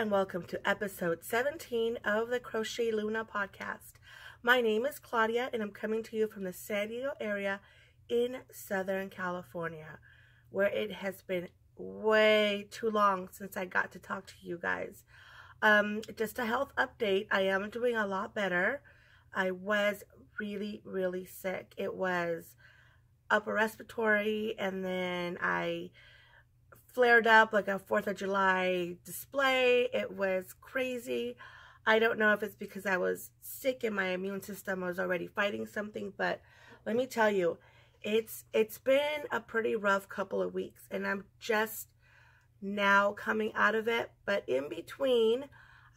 and welcome to episode 17 of the Crochet Luna podcast. My name is Claudia and I'm coming to you from the San Diego area in Southern California, where it has been way too long since I got to talk to you guys. Just a health update. I am doing a lot better. I was really sick. It was upper respiratory, and then I flared up like a 4th of July display. It was crazy. I don't know if it's because I was sick and my immune system was already fighting something, but let me tell you, it's been a pretty rough couple of weeks, and I'm just now coming out of it. But in between,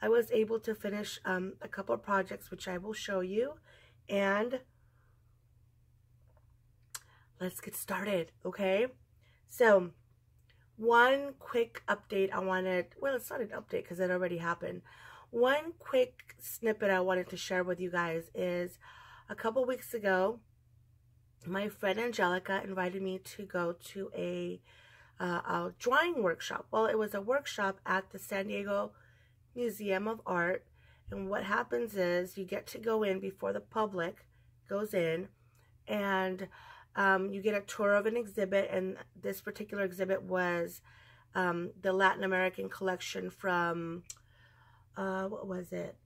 I was able to finish a couple of projects, which I will show you, and let's get started, okay? So one quick update I wanted, well, it's not an update because it already happened. One quick snippet I wanted to share with you guys is a couple weeks ago, my friend Angelica invited me to go to a drawing workshop. Well, it was a workshop at the San Diego Museum of Art, and what happens is you get to go in before the public goes in, and you get a tour of an exhibit, and this particular exhibit was the Latin American collection from, what was it?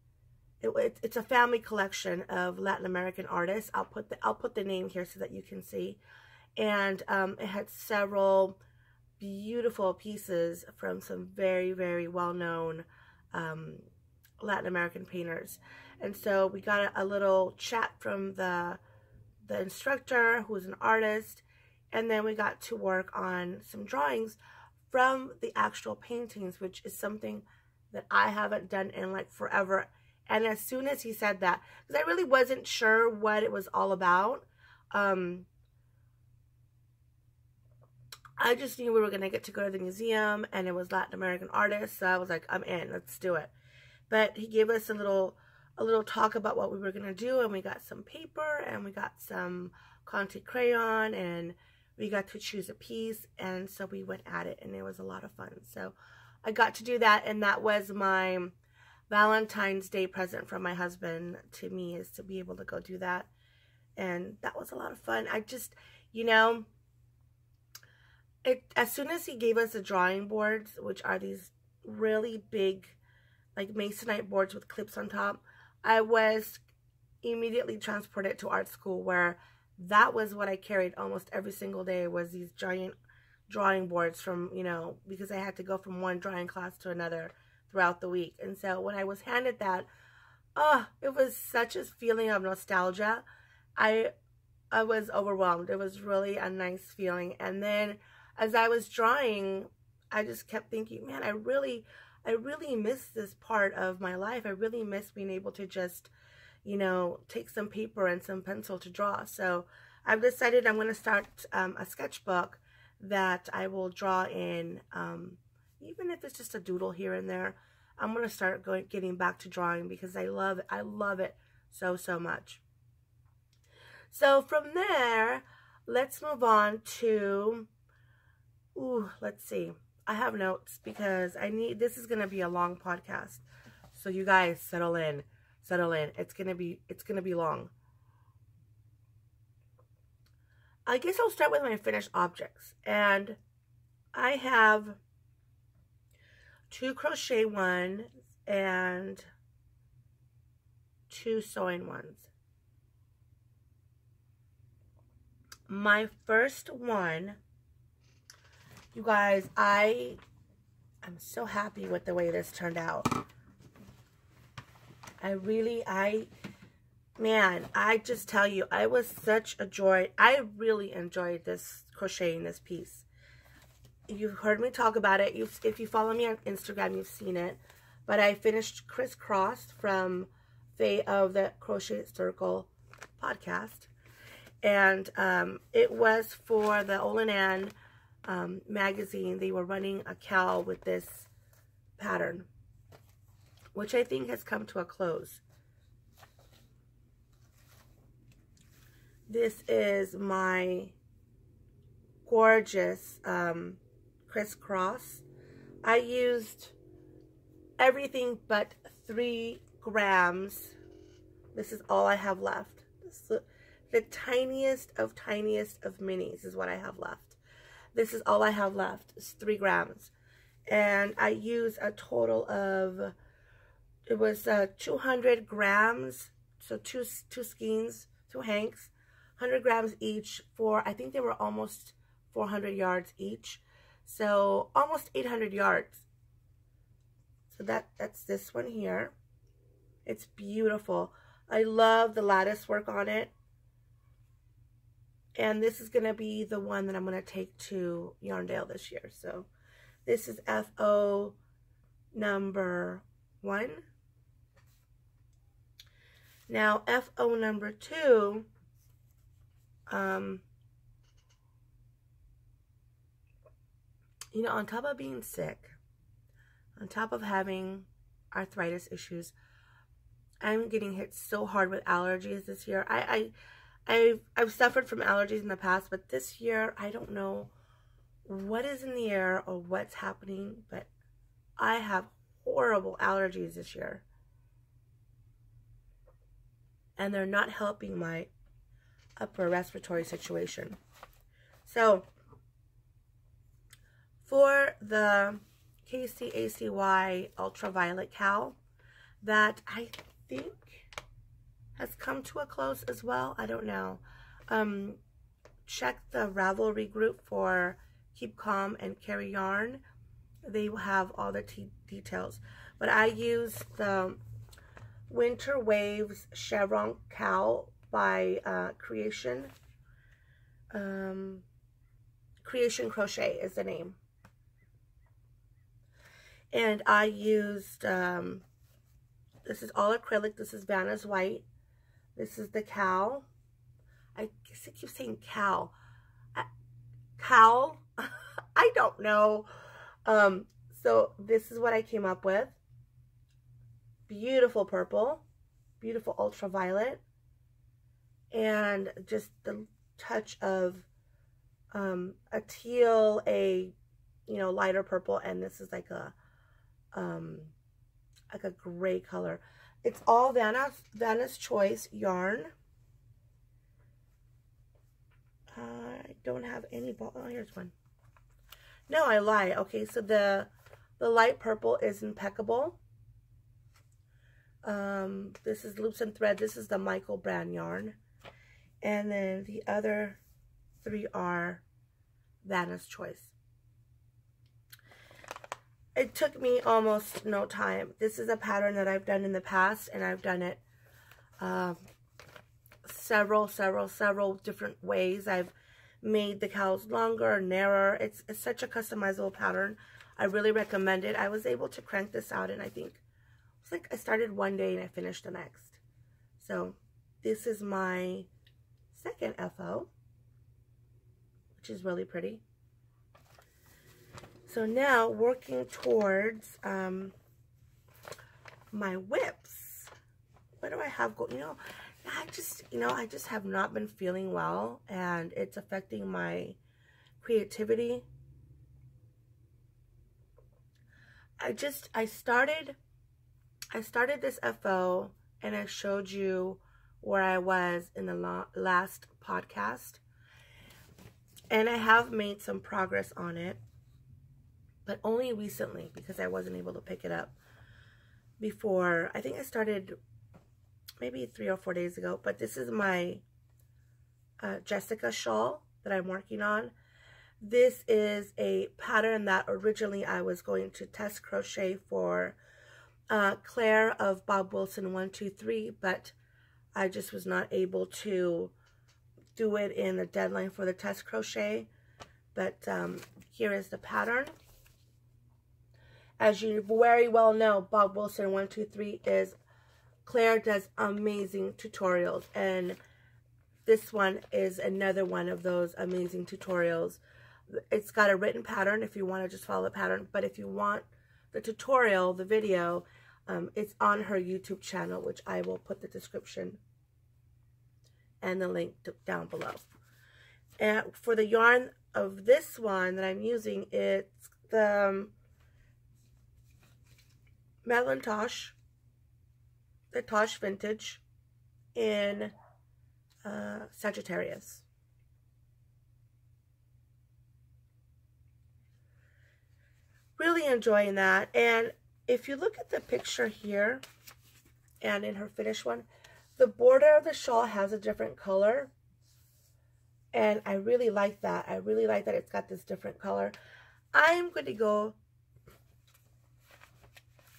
It's a family collection of Latin American artists. I'll put the name here so that you can see. And it had several beautiful pieces from some very well-known Latin American painters. And so we got a little chat from the instructor, who was an artist, and then we got to work on some drawings from the actual paintings, which is something that I haven't done in like forever. And as soon as he said that, because I really wasn't sure what it was all about, I just knew we were going to get to go to the museum, and it was Latin American artists, so I was like, I'm in, let's do it. But he gave us a little talk about what we were going to do, and we got some paper, and we got some Conte crayon, and we got to choose a piece, and so we went at it, and it was a lot of fun. So I got to do that, and that was my Valentine's Day present from my husband to me, is to be able to go do that, and that was a lot of fun. I just, you know, as soon as he gave us the drawing boards, which are these really big, like masonite boards with clips on top, I was immediately transported to art school, where that was what I carried almost every single day, was these giant drawing boards from, you know, because I had to go from one drawing class to another throughout the week. And so when I was handed that, it was such a feeling of nostalgia. I was overwhelmed. It was really a nice feeling. And then as I was drawing, I just kept thinking, man, I really miss this part of my life. I really miss being able to just, you know, take some paper and some pencil to draw. So I've decided I'm going to start a sketchbook that I will draw in, even if it's just a doodle here and there. I'm going to start getting back to drawing, because I love it. I love it so much. So from there, let's move on to, let's see. I have notes because this is going to be a long podcast. So you guys settle in. It's going to be long. I guess I'll start with my finished objects. And I have 2 crochet ones and 2 sewing ones. My first one, you guys, I'm so happy with the way this turned out. Man, I just tell you, I was such a joy. I really enjoyed this crocheting this piece. You've heard me talk about it. If you follow me on Instagram, you've seen it. But I finished Criss-Cross from Faye of the Crochet Circle podcast. And it was for the Olin Ann magazine. They were running a cowl with this pattern, which I think has come to a close. This is my gorgeous Criss-Cross. I used everything but 3 grams. This is all I have left. The tiniest of minis is what I have left. This is all I have left. It's 3 grams. And I use a total of, it was 200 grams. So two skeins, 2 hanks, 100 grams each for, I think they were almost 400 yards each. So almost 800 yards. So that's this one here. It's beautiful. I love the lattice work on it. And this is going to be the one that I'm going to take to Yarndale this year. So this is FO number 1. Now FO number 2, you know, on top of being sick, on top of having arthritis issues, I'm getting hit so hard with allergies this year. I've suffered from allergies in the past, but this year, I don't know what is in the air or what's happening, but I have horrible allergies this year. And they're not helping my upper respiratory situation. So, for the KCACY Ultraviolet Cowl, that I think has come to a close as well. I don't know. Check the Ravelry group for Keep Calm and Carry Yarn. They will have all the details. But I use the Winter Waves Chevron Cowl by Creation. Creation Crochet is the name. And I used, this is all acrylic. This is Vanna's White. This is the cowl. I guess I keep saying cowl. Cowl? I don't know. So this is what I came up with. Beautiful purple. Beautiful ultraviolet. And just the touch of a teal, a, you know, lighter purple. And this is like a gray color. It's all Vanna's Choice yarn. I don't have any ball. Oh, here's one. No, I lie. Okay, so the light purple is Impeccable. This is Loops and Thread. This is the Michael brand yarn. And then the other 3 are Vanna's Choice. It took me almost no time. This is a pattern that I've done in the past, and I've done it several different ways. I've made the cowls longer, narrower. It's such a customizable pattern. I really recommend it. I was able to crank this out, and I think it's like I started one day and I finished the next. So this is my second FO, which is really pretty. So now working towards my whips. What do I have going? I just have not been feeling well, and it's affecting my creativity. I started this FO, and I showed you where I was in the last podcast, and I have made some progress on it, but only recently because I wasn't able to pick it up before. I think I started maybe 3 or 4 days ago, but this is my Jessica shawl that I'm working on. This is a pattern that originally I was going to test crochet for Claire of Bob Wilson 123, but I just was not able to do it in the deadline for the test crochet. But here is the pattern. As you very well know, Bob Wilson 123 is, Claire does amazing tutorials, and this one is another one of those amazing tutorials. It's got a written pattern if you want to just follow the pattern, but if you want the tutorial, the video, it's on her YouTube channel, which I will put the description and the link down below. And for the yarn of this one that I'm using, it's the Madeline Tosh, the Tosh Vintage in Sagittarius. Really enjoying that. And if you look at the picture here and in her finished one, the border of the shawl has a different color. And I really like that. I really like that it's got this different color. I'm going to go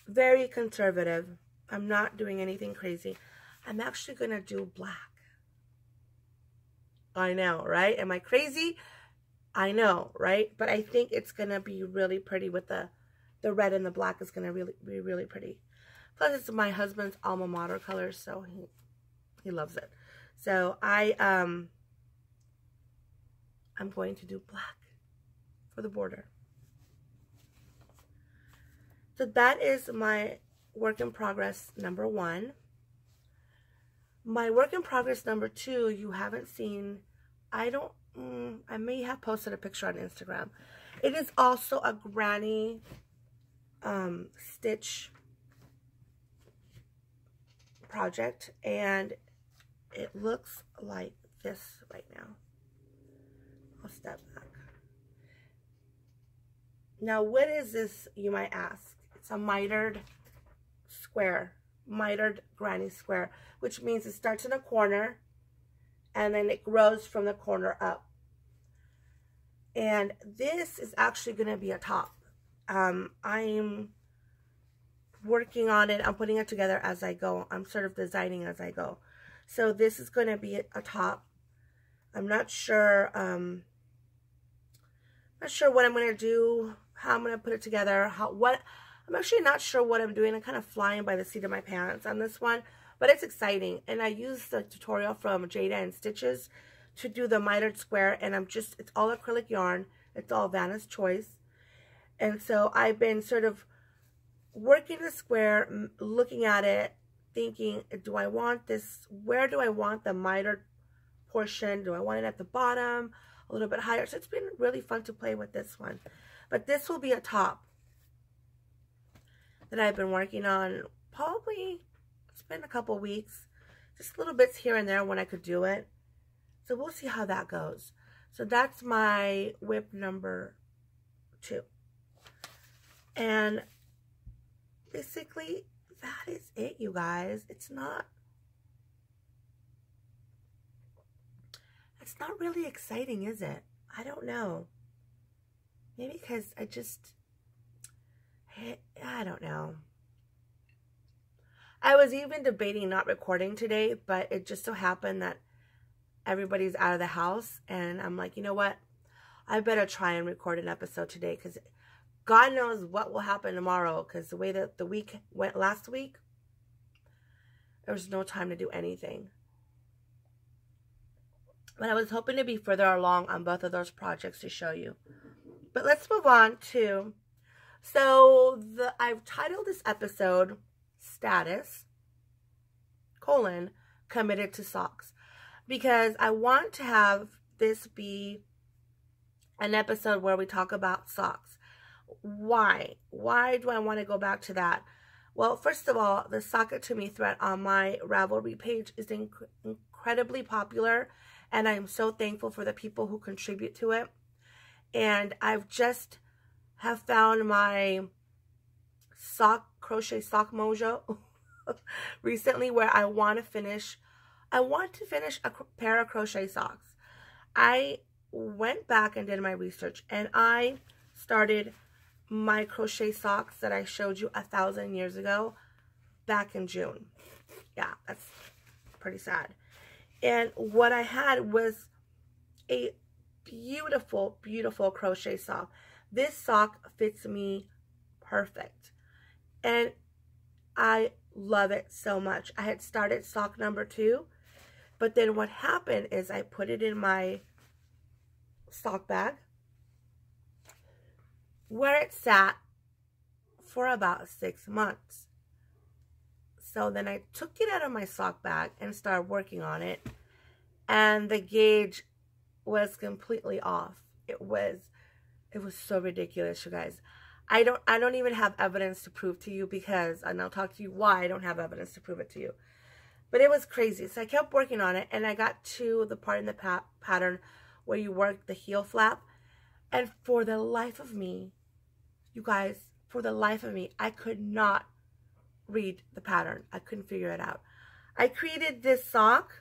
very conservative. I'm not doing anything crazy. I'm actually going to do black. I know, right? Am I crazy? I know, right? But I think it's going to be really pretty with the red and the black is going to be really pretty. Plus, it's my husband's alma mater color, so he loves it. So I'm going to do black for the border. So that is my work in progress number 1. My work in progress number 2, you haven't seen. I may have posted a picture on Instagram. It is also a granny stitch project, and it looks like this right now. I'll step back. Now, what is this, you might ask? It's a mitered square, mitered granny square, which means it starts in a corner and then it grows from the corner up. And this is actually going to be a top. I'm working on it. I'm putting it together as I go. I'm sort of designing as I go. So this is going to be a top. I'm not sure. Not sure what I'm going to do, how I'm going to put it together, I'm actually not sure what I'm doing. I'm kind of flying by the seat of my pants on this one, but it's exciting. And I used the tutorial from Jayda and Stitches to do the mitered square, and it's all acrylic yarn. It's all Vanna's Choice. And so I've been sort of working the square, looking at it, thinking, do I want this, where do I want the mitered portion? Do I want it at the bottom, a little bit higher? So it's been really fun to play with this one. But this will be a top that I've been working on. Probably, it's been a couple weeks. Just little bits here and there when I could do it. So we'll see how that goes. So that's my whip number 2. And basically, that is it, you guys. It's not really exciting, is it? I don't know. Maybe because I don't know. I was even debating not recording today, but it just so happened that everybody's out of the house, and I'm like, you know what? I better try and record an episode today, because God knows what will happen tomorrow, because the way that the week went last week, there was no time to do anything. But I was hoping to be further along on both of those projects to show you. But let's move on to, so I've titled this episode Status, Committed to Socks. Because I want to have this be an episode where we talk about socks. Why? Why do I want to go back to that? Well, first of all, the Sock It To Me thread on my Ravelry page is incredibly popular. And I'm so thankful for the people who contribute to it. And I've just have found my crochet sock mojo recently, where I want to finish a pair of crochet socks. I went back and did my research, and I started my crochet socks that I showed you 1,000 years ago back in June. Yeah, that's pretty sad. And what I had was a beautiful, beautiful crochet sock. This sock fits me perfect. And I love it so much. I had started sock number 2. But then what happened is I put it in my sock bag, where it sat for about 6 months. So then I took it out of my sock bag and started working on it. And the gauge was completely off. It was so ridiculous, you guys. I don't even have evidence to prove to you because, and I'll talk to you why I don't have evidence to prove it to you. But it was crazy. So I kept working on it, and I got to the part in the pattern where you work the heel flap. And for the life of me, you guys, for the life of me, I could not read the pattern. I couldn't figure it out. I created this sock.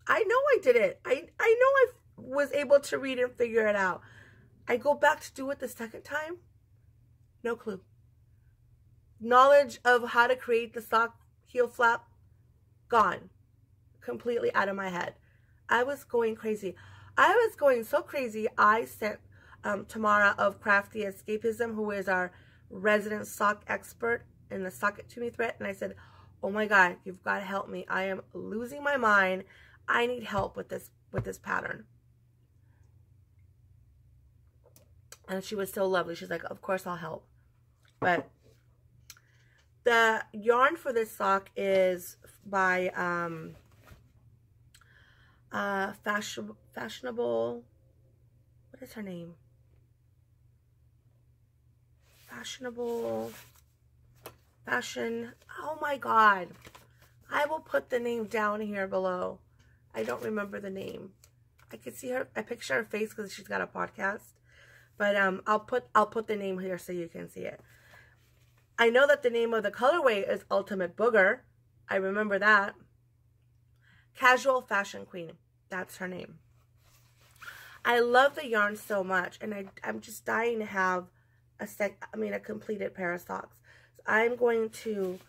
I know I did it. I know I was able to read and figure it out. I go back to do it the second time. No clue. Knowledge of how to create the sock heel flap, gone. Completely out of my head. I was going crazy. I was going so crazy, I sent Tamara of Crafty Escapism, who is our resident sock expert in the Sock It To Me thread, and I said, oh my God, you've got to help me. I am losing my mind. I need help with this pattern. And she was so lovely. She's like, of course I'll help. But the yarn for this sock is by fashionable, what is her name? Fashion, oh my God. I will put the name down here below. I don't remember the name. I can see her, I picture her face because she's got a podcast. But I'll put the name here so you can see it. I know that the name of the colorway is Ultimate Booger. I remember that. Casual Fashion Queen. That's her name. I love the yarn so much, and I'm just dying to have a completed pair of socks. So I'm going to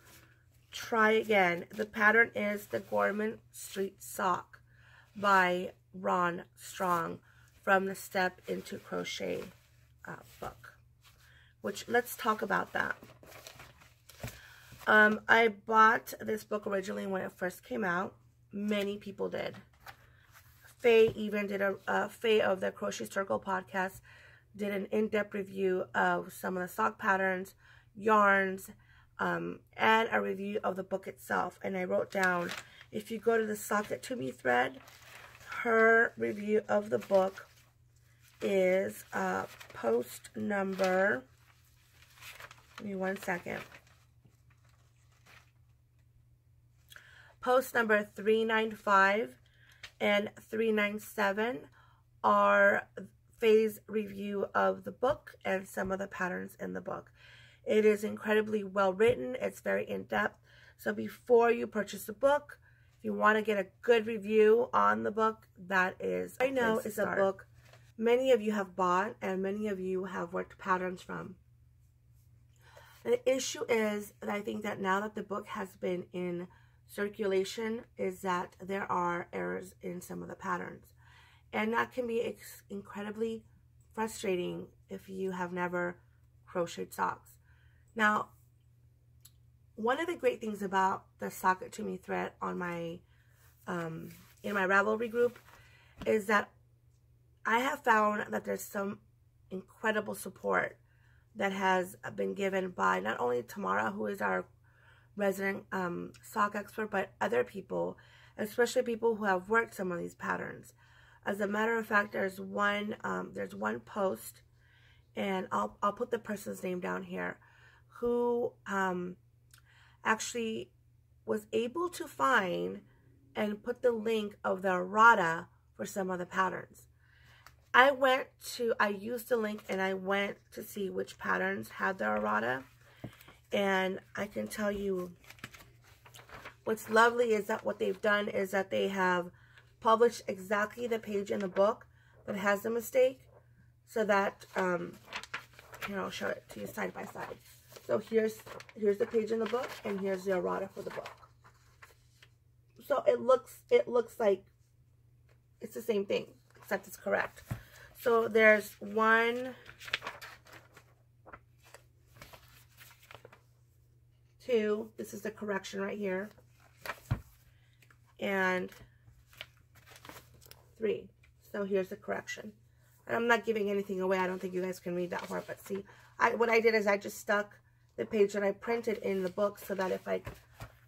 try again. The pattern is the Gorman Street Sock by Rohn Strong from the Step Into Crochet book. Which, let's talk about that. I bought this book originally when it first came out. Many people did. Faye even did Faye of the Crochet Circle podcast did an in-depth review of some of the sock patterns, yarns, and a review of the book itself. And I wrote down, if you go to the Sock It To Me thread, her review of the book is post number, give me 1 second. Post number 395 and 397 are Faye's review of the book and some of the patterns in the book. It is incredibly well written. It's very in-depth. So before you purchase the book, if you want to get a good review on the book, that is, I know it's a book many of you have bought and many of you have worked patterns from. The issue is that I think that now that the book has been in circulation is that there are errors in some of the patterns, and that can be incredibly frustrating if you have never crocheted socks. Now, one of the great things about the Sock It To Me thread on my in my Ravelry group is that I have found that there's some incredible support that has been given by not only Tamara, who is our resident sock expert, but other people, especially people who have worked some of these patterns. As a matter of fact, there's one post, and I'll put the person's name down here, who actually was able to find and put the link of the errata for some of the patterns. I used the link and I went to see which patterns had the errata. And I can tell you what's lovely is that what they've done is that they have published exactly the page in the book that has the mistake, so that here, I'll show it to you side by side. So here's the page in the book, and here's the errata for the book. So it looks like it's the same thing, except it's correct. So there's 1, 2, this is the correction right here, and 3. So here's the correction. And I'm not giving anything away. I don't think you guys can read that part, but see, what I did is I just stuck the page that I printed in the book so that if I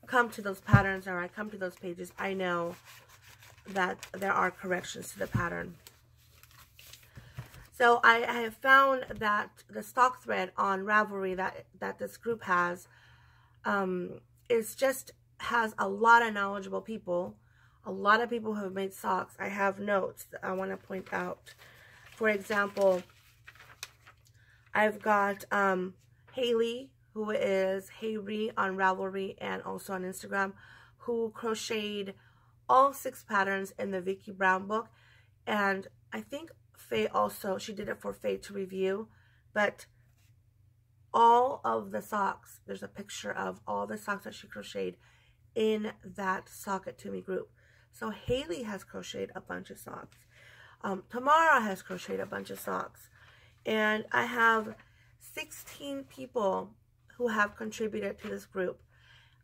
come to those patterns or I come to those pages, I know that there are corrections to the pattern. So I have found that the stock thread on Ravelry that this group has has a lot of knowledgeable people. A lot of people who have made socks. I have notes that I want to point out. For example, I've got Haley, who is Hayri on Ravelry and also on Instagram, who crocheted all 6 patterns in the Vicky Brown book. And I think Faye also, she did it for Faye to review. But all of the socks, there's a picture of all the socks that she crocheted in that Sock It To Me group. So Haley has crocheted a bunch of socks. Tamara has crocheted a bunch of socks. And I have 16 people who have contributed to this group.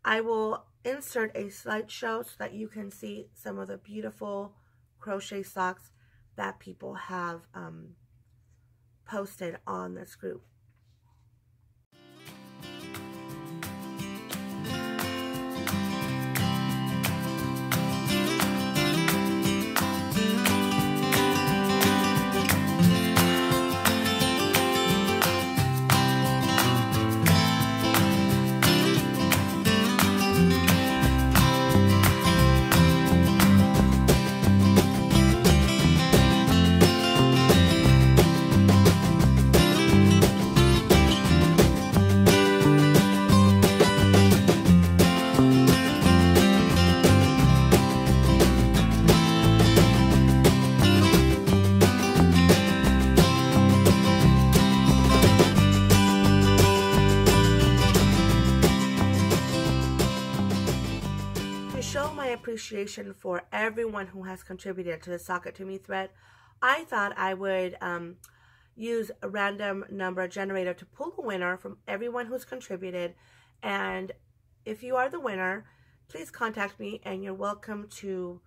I will insert a slideshow so that you can see some of the beautiful crochet socks that people have posted on this group. Appreciation for everyone who has contributed to the Sock It To Me thread, I thought I would use a random number generator to pull a winner from everyone who's contributed. And if you are the winner, please contact me and you're welcome to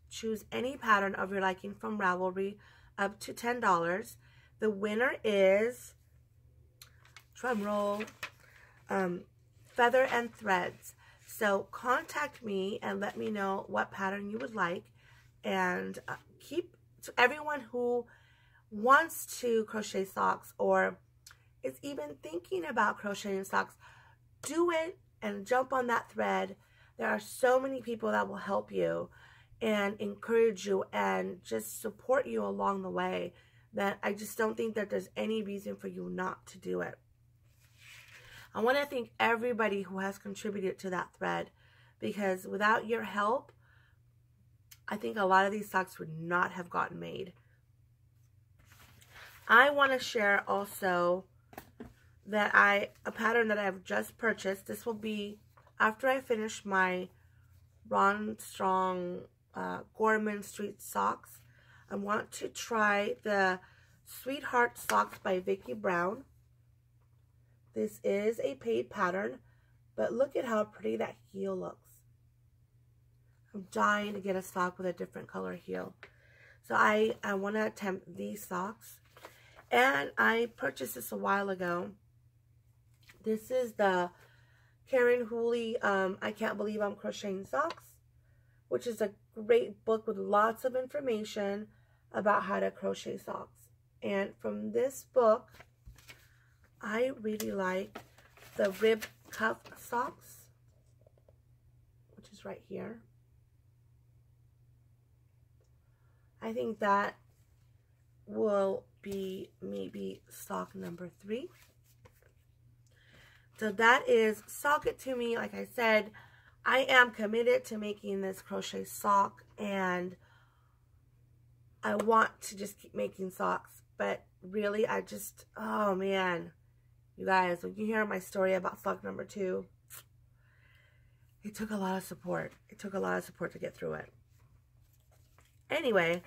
choose any pattern of your liking from Ravelry up to $10. The winner is, drum roll, Feather and Threads. So contact me and let me know what pattern you would like. And to everyone who wants to crochet socks or is even thinking about crocheting socks, do it and jump on that thread. There are so many people that will help you and encourage you and just support you along the way that I just don't think that there's any reason for you not to do it. I want to thank everybody who has contributed to that thread, because without your help, I think a lot of these socks would not have gotten made. I want to share also that a pattern that I've just purchased. This will be after I finish my Ron Strong Gorman Street socks. I want to try the Sweatheart Socks by Vicky Brown. This is a paid pattern, but look at how pretty that heel looks. I'm dying to get a sock with a different color heel. So I want to attempt these socks. And I purchased this a while ago. This is the Karen Hooley, I Can't Believe I'm Crocheting Socks, which is a great book with lots of information about how to crochet socks. And from this book, I really like the rib cuff socks, which is right here. I think that will be maybe sock number 3. So that is Sock It To Me. Like I said, I am committed to making this crochet sock, and I want to just keep making socks. But really, oh man. You guys, when you hear my story about sock number 2, it took a lot of support. It took a lot of support to get through it. Anyway,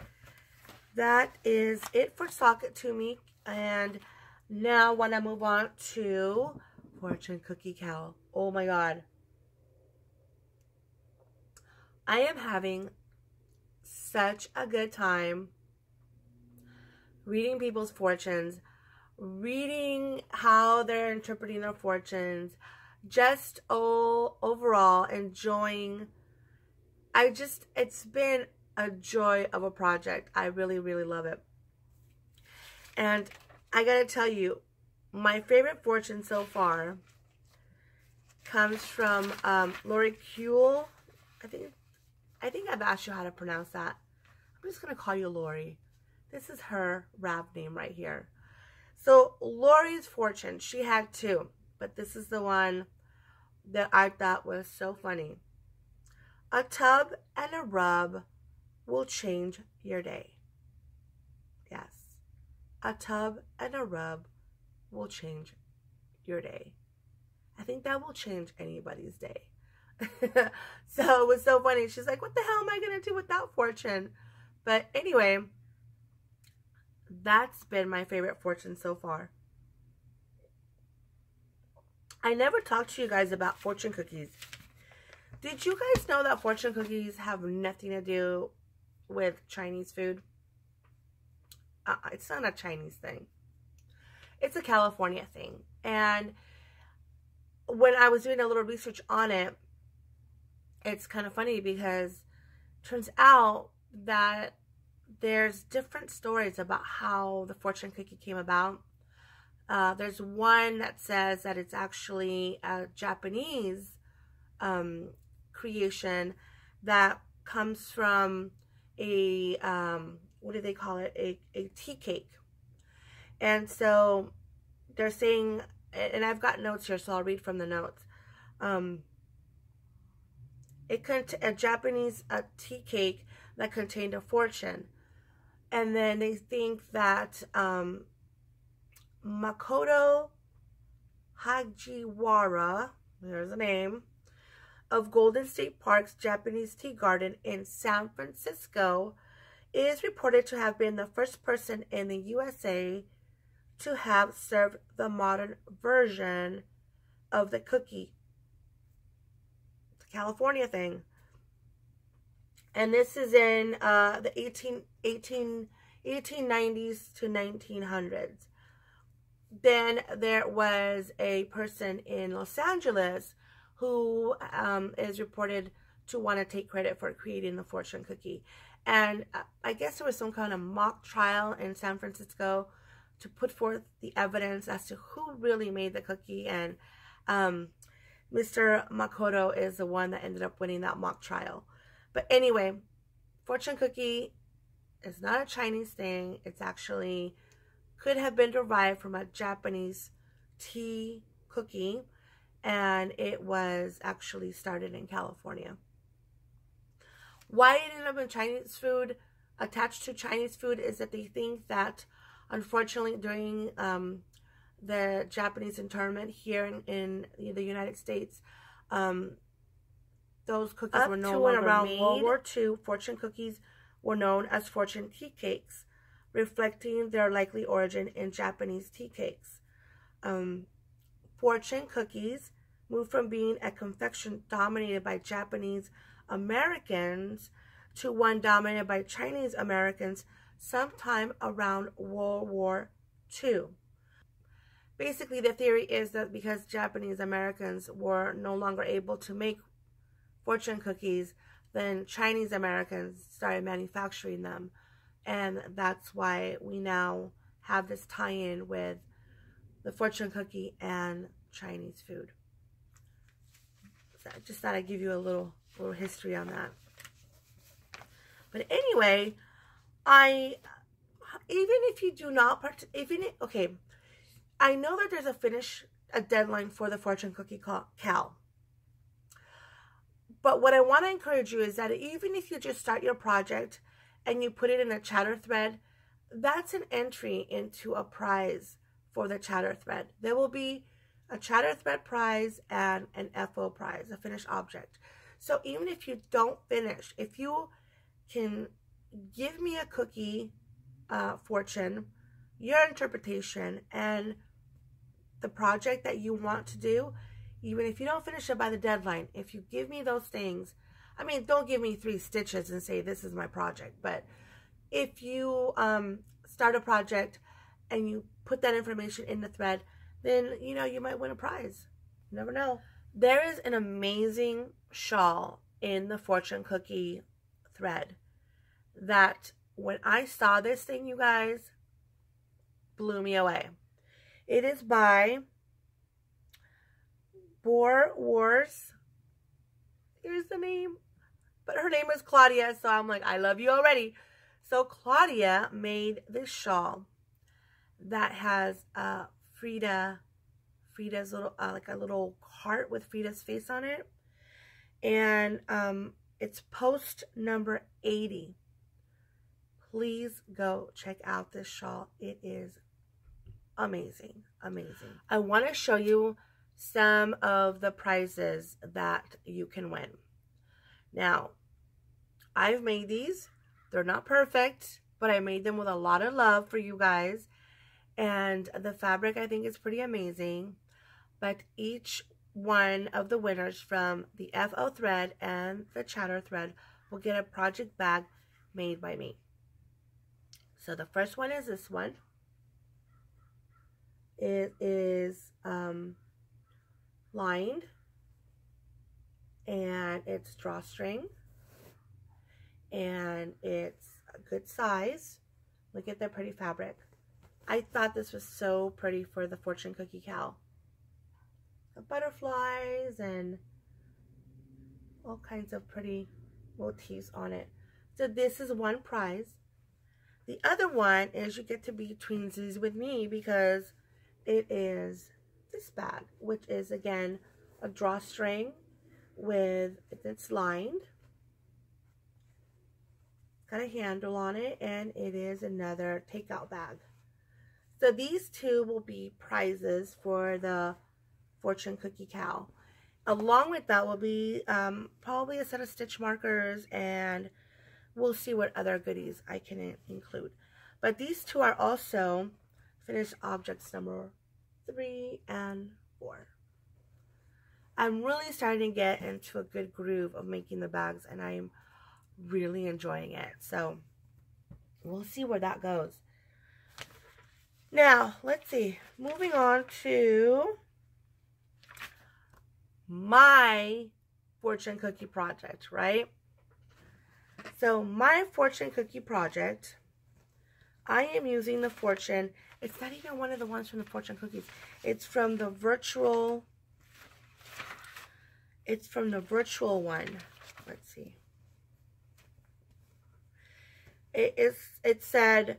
that is it for Sock It To Me. And now I want to move on to Fortune Cookie Cowl. Oh my god. I am having such a good time reading people's fortunes, reading how they're interpreting their fortunes, just overall enjoying. It's been a joy of a project. I really, really love it. And I gotta tell you, my favorite fortune so far comes from Lori Cowl. I think I've asked you how to pronounce that. I'm just gonna call you Lori. This is her rap name right here. So Lori's fortune, she had two, but this is the one that I thought was so funny. A tub and a rub will change your day. Yes, a tub and a rub will change your day. I think that will change anybody's day. So it was so funny. She's like, what the hell am I going to do without fortune? But anyway, that's been my favorite fortune so far. I never talked to you guys about fortune cookies. Did you guys know that fortune cookies have nothing to do with Chinese food? It's not a Chinese thing. It's a California thing. And when I was doing a little research on it, it's kind of funny because it turns out that there's different stories about how the fortune cookie came about. There's one that says that it's actually a Japanese creation that comes from a, what do they call it? A tea cake. And so they're saying, and I've got notes here, so I'll read from the notes. A Japanese tea cake that contained a fortune. And then they think that Makoto Hagiwara, there's a name, of Golden State Park's Japanese tea garden in San Francisco is reported to have been the first person in the USA to have served the modern version of the cookie. It's a California thing. And this is in the 1890s to 1900s. Then there was a person in Los Angeles who is reported to want to take credit for creating the fortune cookie. And I guess there was some kind of mock trial in San Francisco to put forth the evidence as to who really made the cookie. And Mr. Makoto is the one that ended up winning that mock trial. But anyway, fortune cookie is not a Chinese thing. It's actually could have been derived from a Japanese tea cookie. And it was actually started in California. Why it ended up in Chinese food, attached to Chinese food, is that they think that, unfortunately, during the Japanese internment here in the United States, those cookies were no longer made. Up to and around World War II, fortune cookies were known as fortune tea cakes, reflecting their likely origin in Japanese tea cakes. Fortune cookies moved from being a confection dominated by Japanese Americans to one dominated by Chinese Americans sometime around World War II. Basically, the theory is that because Japanese Americans were no longer able to make fortune cookies, then Chinese Americans started manufacturing them. And that's why we now have this tie-in with the fortune cookie and Chinese food. So I just thought I'd give you a little history on that. But anyway, even if you do not okay, I know that there's a deadline for the fortune cookie Cowl. But what I want to encourage you is that even if you just start your project and you put it in a chatter thread, that's an entry into a prize for the chatter thread. There will be a chatter thread prize and an FO prize, a finished object. So even if you don't finish, if you can give me a cookie fortune, your interpretation, and the project that you want to do, even if you don't finish it by the deadline, if you give me those things, I mean, don't give me 3 stitches and say this is my project, but if you start a project and you put that information in the thread, then, you know, you might win a prize. You never know. There is an amazing shawl in the fortune cookie thread that when I saw this thing, you guys, blew me away. It is by Boar Wars. Here's the name. But her name is Claudia, so I'm like, I love you already. So Claudia made this shawl that has Frida's little, like a little heart with Frida's face on it. And it's post number 80. Please go check out this shawl. It is amazing, amazing. I want to show you some of the prizes that you can win. Now, I've made these. They're not perfect, but I made them with a lot of love for you guys. And the fabric, I think, is pretty amazing. But each one of the winners from the FO thread and the Chatter thread will get a project bag made by me. So the first one is this one. It is lined, and it's drawstring, and it's a good size. Look at the pretty fabric. I thought this was so pretty for the fortune cookie cowl. The butterflies and all kinds of pretty motifs on it. So this is one prize. The other one is you get to be twinsies with me because it is this bag, which is again a drawstring with, it's lined, got a handle on it, and it is another takeout bag. So these two will be prizes for the fortune cookie cowl. Along with that will be probably a set of stitch markers, and we'll see what other goodies I can include. But these two are also finished objects number 3 and 4. I'm really starting to get into a good groove of making the bags, and I'm really enjoying it. So we'll see where that goes. Now, let's see. Moving on to my fortune cookie project, right? So my fortune cookie project, I am using the fortune. It's not even one of the ones from the fortune cookies. It's from the virtual. It's from the virtual one. Let's see. It said,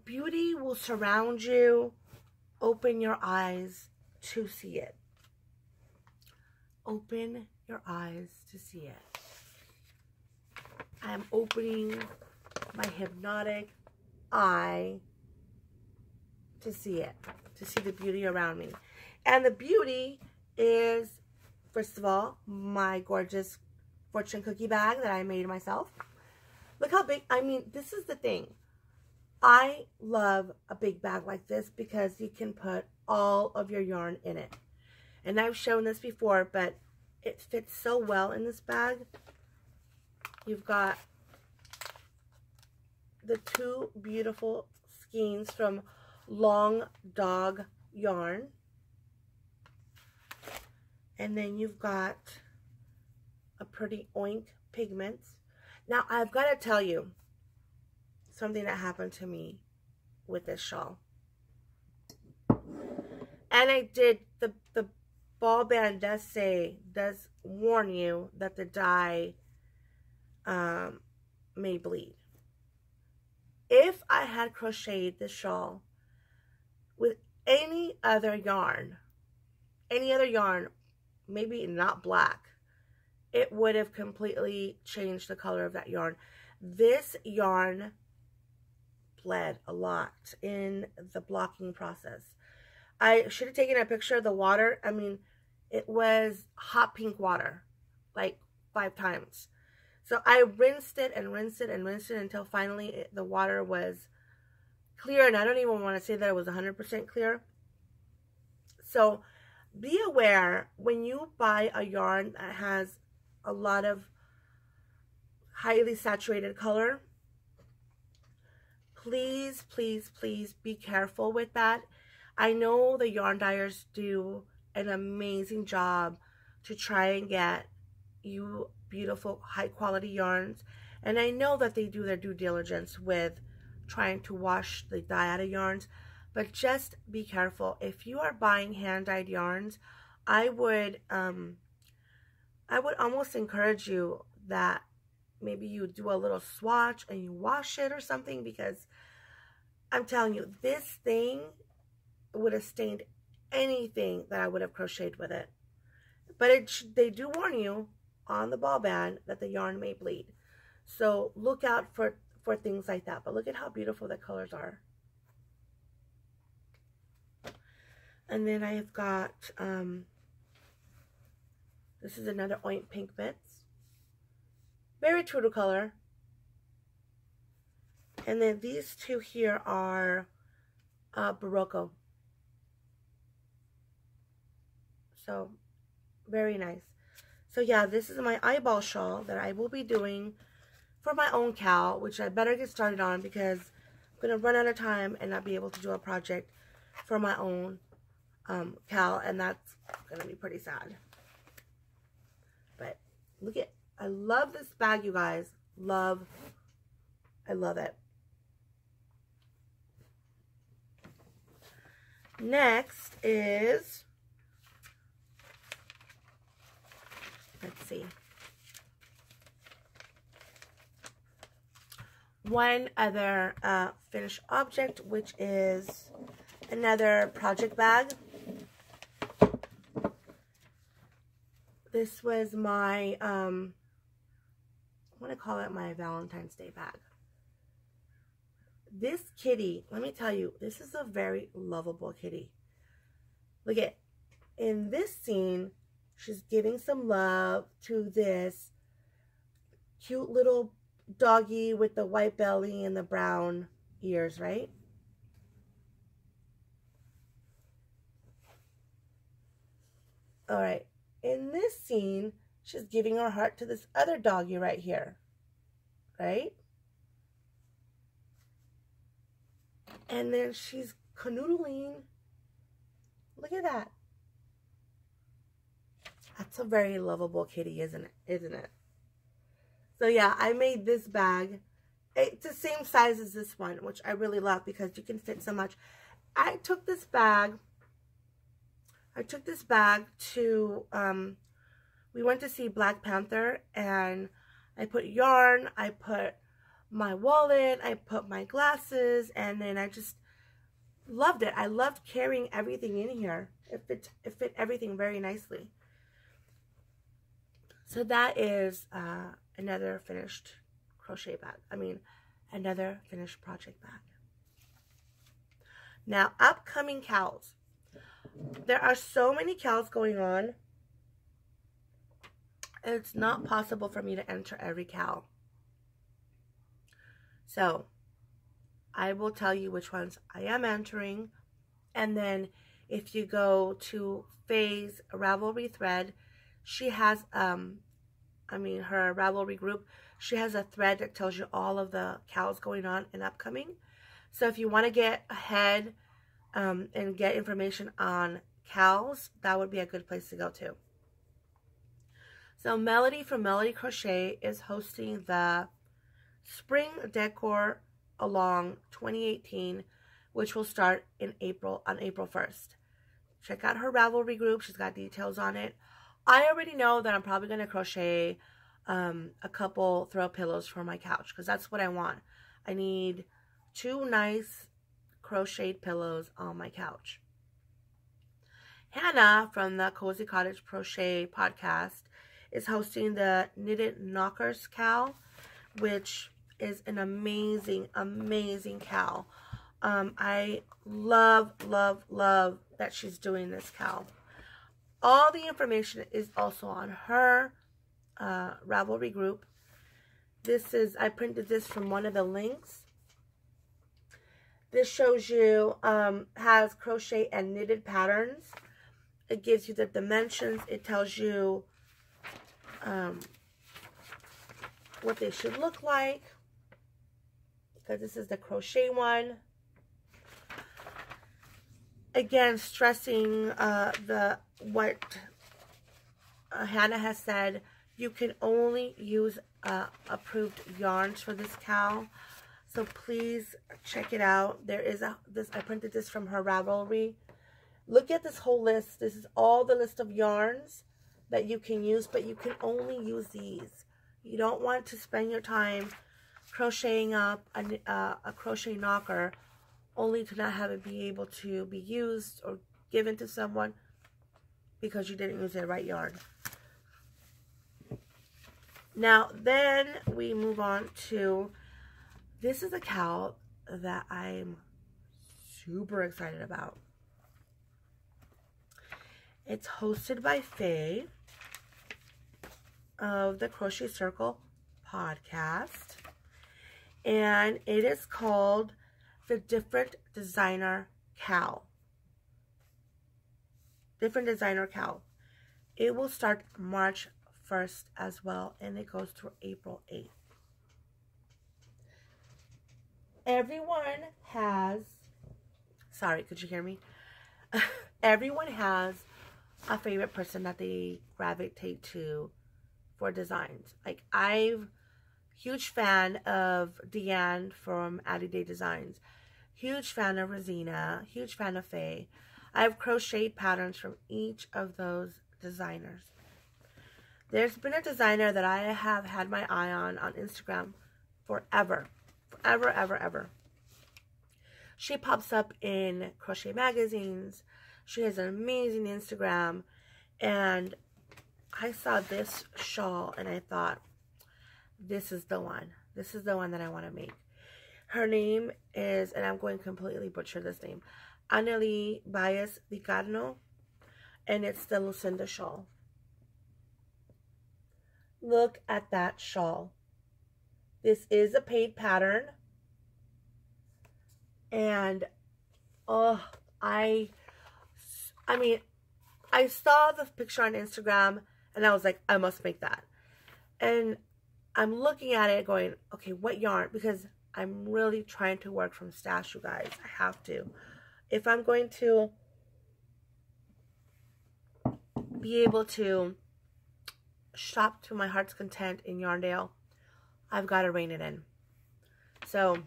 beauty will surround you. Open your eyes to see it. Open your eyes to see it. I'm opening my hypnotic eye to see it, to see the beauty around me. And the beauty is, first of all, my gorgeous fortune cookie bag that I made myself. Look how big. I mean, this is the thing. I love a big bag like this because you can put all of your yarn in it. And I've shown this before, but it fits so well in this bag. You've got the two beautiful skeins from Long Dog Yarn. And then you've got a pretty Oink pigments. Now, I've got to tell you something that happened to me with this shawl. And I did, the ball band does warn you that the dye may bleed. If I had crocheted this shawl with any other yarn, maybe not black, it would have completely changed the color of that yarn. This yarn bled a lot in the blocking process. I should have taken a picture of the water. I mean, it was hot pink water, like 5 times. So I rinsed it and rinsed it and rinsed it until finally the water was clear. And I don't even want to say that it was 100% clear. So be aware when you buy a yarn that has a lot of highly saturated color, please, please, please be careful with that. I know the yarn dyers do an amazing job to try and get you beautiful high quality yarns, and I know that they do their due diligence with trying to wash the dye out of yarns, But just be careful. If you are buying hand-dyed yarns, I would almost encourage you that maybe you do a little swatch and you wash it or something, because I'm telling you, this thing would have stained anything that I would have crocheted with it. But they do warn you on the ball band that the yarn may bleed. So look out for things like that. But look at how beautiful the colors are. And then I have got, this is another Oink Pink Bits. Very true to color. And then these two here are Barocco. So, very nice. So yeah, this is my eyeball shawl that I will be doing for my own cowl, which I better get started on because I'm going to run out of time and not be able to do a project for my own cowl, and that's going to be pretty sad. But look at, I love this bag, you guys. I love it. Next is, let's see, one other finished object, which is another project bag. This was my, I want to call it my Valentine's Day bag. This kitty, let me tell you, this is a very lovable kitty. Look at, in this scene, she's giving some love to this cute little doggy with the white belly and the brown ears, right? All right. In this scene, she's giving her heart to this other doggy right here, right? And then she's canoodling. Look at that. That's a very lovable kitty, isn't it? So yeah, I made this bag. It's the same size as this one, which I really love because you can fit so much. I took this bag to, we went to see Black Panther, and I put yarn, I put my wallet, I put my glasses, and then I just loved it. I loved carrying everything in here. It fit everything very nicely. So that is another finished crochet bag. Another finished project bag. Now, upcoming cowls. There are so many cowls going on. It's not possible for me to enter every cowl. So, I will tell you which ones I am entering. And then, if you go to Faye's Ravelry thread, she has, her Ravelry group, she has a thread that tells you all of the cowls going on and upcoming. So, if you want to get ahead and get information on cowls, that would be a good place to go to. So Melody from Melody Crochet is hosting the Spring Decor Along 2018, which will start in April, on April 1st. Check out her Ravelry group. She's got details on it. I already know that I'm probably going to crochet a couple throw pillows for my couch, because that's what I want. I need 2 nice crocheted pillows on my couch. Hannah from the Cozy Cottage Crochet podcast is hosting the knittedknockerscal, which is an amazing, amazing cowl. I love that she's doing this cowl. All the information is also on her Ravelry group. I printed this from one of the links. This shows you, has crochet and knitted patterns. It gives you the dimensions. It tells you what they should look like, because this is the crochet one. Again, stressing what Hannah has said, you can only use approved yarns for this cowl. So please check it out. There is this, I printed this from her Ravelry. Look at this whole list. This is all the list of yarns that you can use, but you can only use these. You don't want to spend your time crocheting up a crochet knocker only to not have it be able to be used or given to someone because you didn't use the right yarn. Now, then we move on to, this is a cowl that I'm super excited about. It's hosted by Faye of the Crochet Circle podcast. And it is called the Different Designer Cowl. Different Designer Cowl. It will start March 1st as well, and it goes through April 8th. Everyone has, sorry, could you hear me? Everyone has a favorite person that they gravitate to for designs. Like, I'm huge fan of Deanne from Addydae Designs. Huge fan of Rosina. Huge fan of Faye. I have crocheted patterns from each of those designers. There's been a designer that I have had my eye on Instagram forever. Forever, ever, ever. She pops up in crochet magazines. She has an amazing Instagram. And I saw this shawl and I thought, this is the one. This is the one that I want to make. Her name is, and I'm going to completely butcher this name, Anneli Baez Vicarno, and it's the Lucinda shawl. Look at that shawl. This is a paid pattern. And, oh, I mean, I saw the picture on Instagram, and I was like, I must make that. And I'm looking at it going, okay, what yarn? Because I'm really trying to work from stash, you guys. I have to. If I'm going to be able to shop to my heart's content in Yarndale, I've got to rein it in. So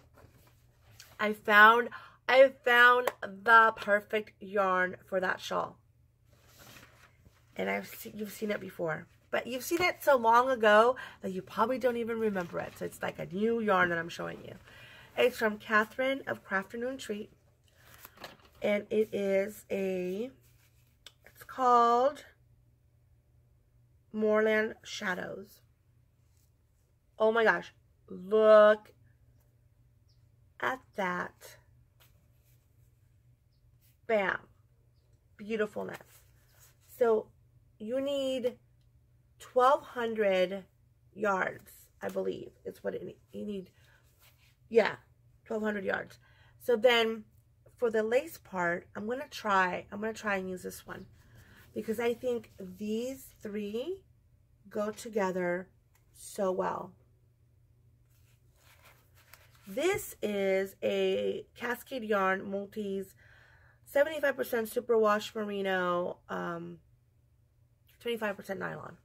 I found the perfect yarn for that shawl. And you've seen it before. But you've seen it so long ago that you probably don't even remember it. So it's like a new yarn that I'm showing you. It's from Catherine of Crafternoon Treat. And it is it's called Moorland Shadows. Oh my gosh. Look at that. Bam. Beautifulness. So you need 1,200 yards, I believe. It's what you need. Yeah, 1,200 yards. So then for the lace part, I'm going to try and use this one because I think these three go together so well. This is a Cascade Yarn Multis 75% superwash merino, 25% nylon.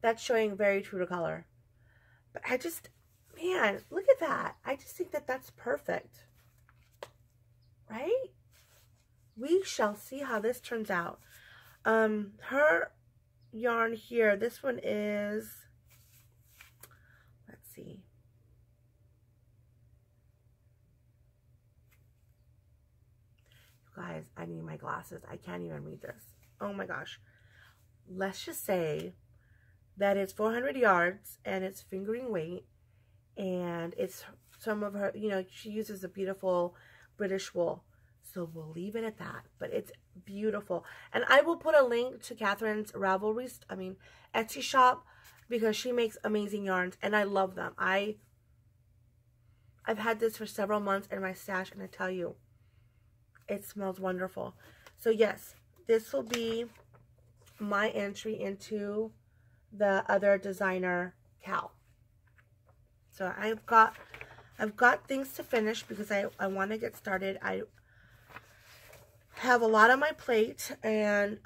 That's showing very true to color. But I just, man, look at that. I just think that that's perfect. Right? We shall see how this turns out. Her yarn here, this one is, let's see. You guys, I need my glasses. I can't even read this. Oh my gosh. Let's just say that it's 400 yards and it's fingering weight, and it's some of her, you know, she uses a beautiful British wool. So we'll leave it at that, but it's beautiful. And I will put a link to Catherine's Ravelry, Etsy shop, because she makes amazing yarns and I love them. I've had this for several months in my stash, and I tell you, it smells wonderful. So yes, this will be my entry into the other designer cowl. So I've got things to finish because I want to get started. I have a lot on my plate, and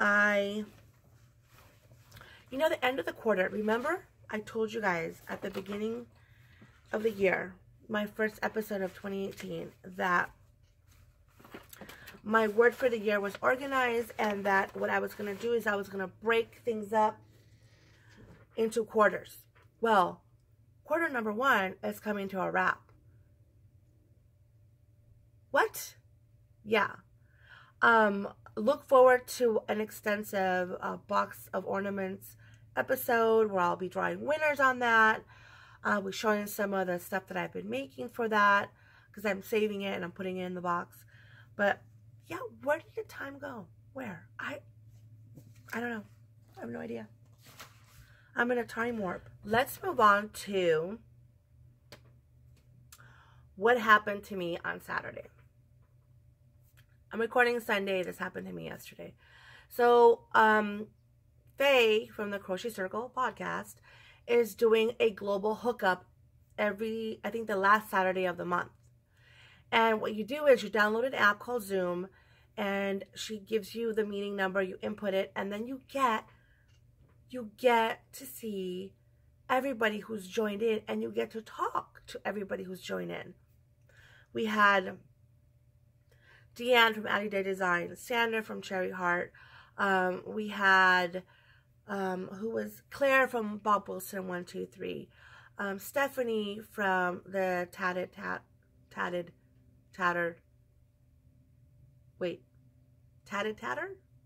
you know, the end of the quarter, remember I told you guys at the beginning of the year, my first episode of 2018, that my word for the year was organized, and that what I was going to do is I was going to break things up into quarters. Well, quarter number 1 is coming to a wrap. What? Yeah. Look forward to an extensive box of ornaments episode where I'll be drawing winners on that. I'll be showing some of the stuff that I've been making for that, because I'm saving it and I'm putting it in the box. But yeah, where did the time go? Where? I don't know. I have no idea. I'm in a time warp. Let's move on to what happened to me on Saturday. I'm recording Sunday. This happened to me yesterday. So, Faye from the Crochet Circle podcast is doing a global hookup every, I think, the last Saturday of the month. And what you do is you download an app called Zoom, and she gives you the meeting number, you input it, and then you get to see everybody who's joined in, and you get to talk to everybody who's joined in. We had Deanne from Addydae Design, Sandra from Cherry Heart. We had who was Claire from Bob Wilson 123. Stephanie from the Tattered Tatter?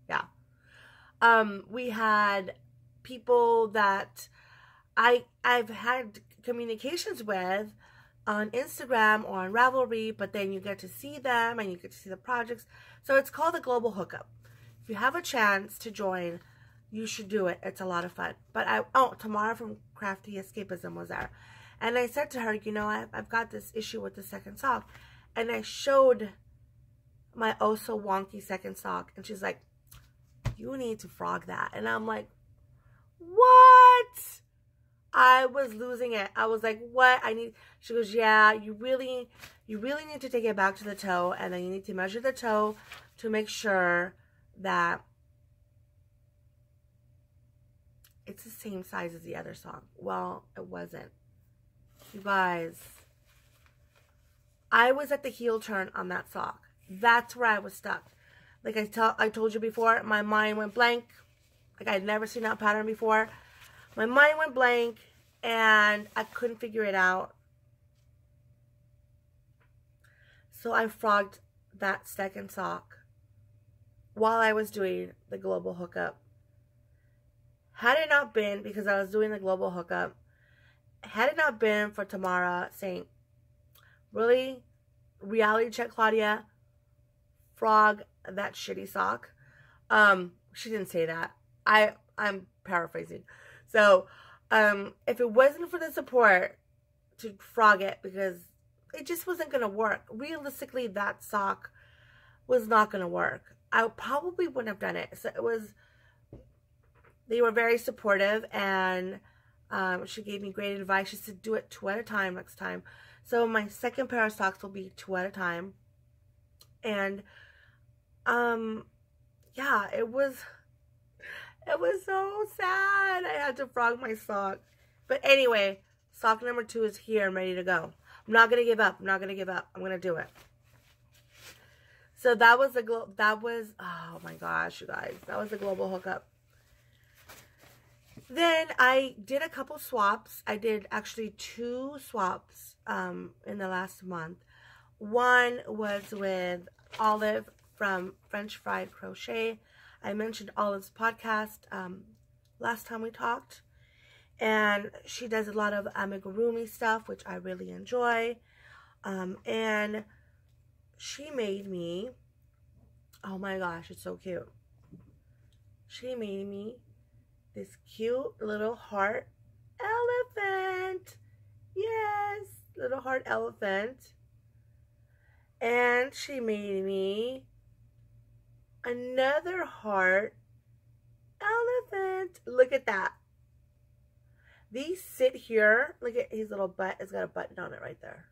Yeah. We had people that I've had communications with on Instagram or on Ravelry, but then you get to see them and you get to see the projects. So it's called the Global Hookup. If you have a chance to join, you should do it. It's a lot of fun. But Tamara from Crafty Escapism was there. And I said to her, you know, I've got this issue with the second sock. And I showed my oh so wonky second sock. And she's like, you need to frog that. And I'm like, what? I was losing it. I was like, what? She goes, yeah, you really need to take it back to the toe. And then you need to measure the toe to make sure that it's the same size as the other sock. Well, it wasn't. You guys, I was at the heel turn on that sock. That's where I was stuck. Like I told you before, my mind went blank. Like I'd never seen that pattern before. My mind went blank and I couldn't figure it out. So I frogged that second sock while I was doing the global hookup. Had it not been because I was doing the global hookup, had it not been for Tamara saying, really, reality check, Claudia, frog that shitty sock. She didn't say that. I'm paraphrasing. So, if it wasn't for the support to frog it, because it just wasn't going to work. Realistically, that sock was not going to work. I probably wouldn't have done it. So they were very supportive, and she gave me great advice. She said, do it 2 at a time next time. So my second pair of socks will be 2 at a time. And, yeah, it was so sad. I had to frog my sock. But anyway, sock number 2 is here and ready to go. I'm not going to give up. I'm not going to give up. I'm going to do it. So that was oh my gosh, you guys. That was the global hookup. Then I did a couple swaps. I did actually 2 swaps in the last month. One was with Olive from French Fried Crochet. I mentioned Olive's podcast last time we talked. And she does a lot of amigurumi stuff, which I really enjoy. And she made me, oh my gosh, it's so cute. She made me this cute little heart elephant. Yes, little heart elephant. And she made me another heart elephant. Look at that. These sit here. Look at his little butt. It's got a button on it right there.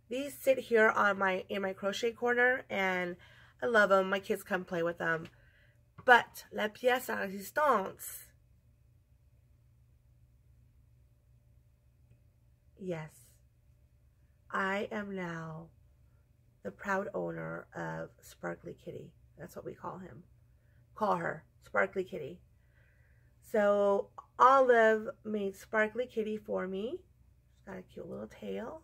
These sit here on in my crochet corner, and I love them. My kids come play with them. But la pièce à résistance Yes, I am now the proud owner of Sparkly Kitty. That's what we call her, Sparkly Kitty. So Olive made Sparkly Kitty for me. She's got a cute little tail.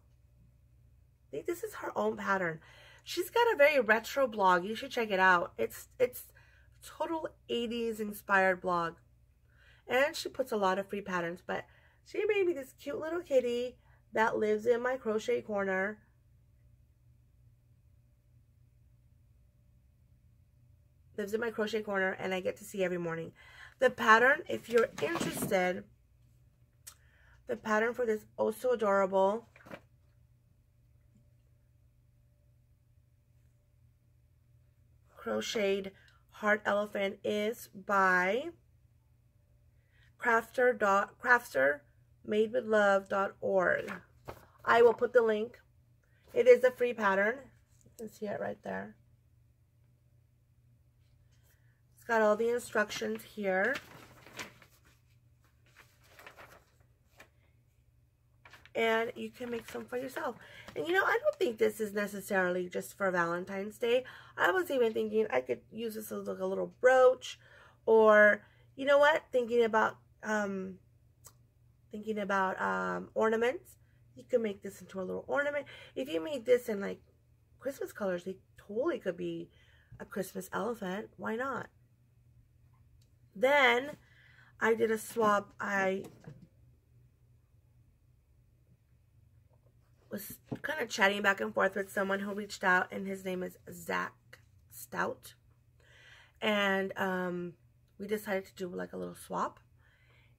I think this is her own pattern. She's got a very retro blog. You should check it out. It's total 80s inspired blog. And she puts a lot of free patterns, but she made me this cute little kitty that lives in my crochet corner. Lives in my crochet corner, and I get to see every morning. The pattern, if you're interested, the pattern for this oh so adorable crocheted heart elephant is by craftermadewithlove.org. I will put the link. It is a free pattern. You can see it right there. It's got all the instructions here. And you can make some for yourself. And you know, I don't think this is necessarily just for Valentine's Day. I was even thinking I could use this as like a little brooch, or you know what? Thinking about ornaments. You can make this into a little ornament. If you made this in like Christmas colors, it totally could be a Christmas elephant. Why not? Then I did a swap. I was kind of chatting back and forth with someone who reached out, and his name is Stout. And we decided to do like a little swap.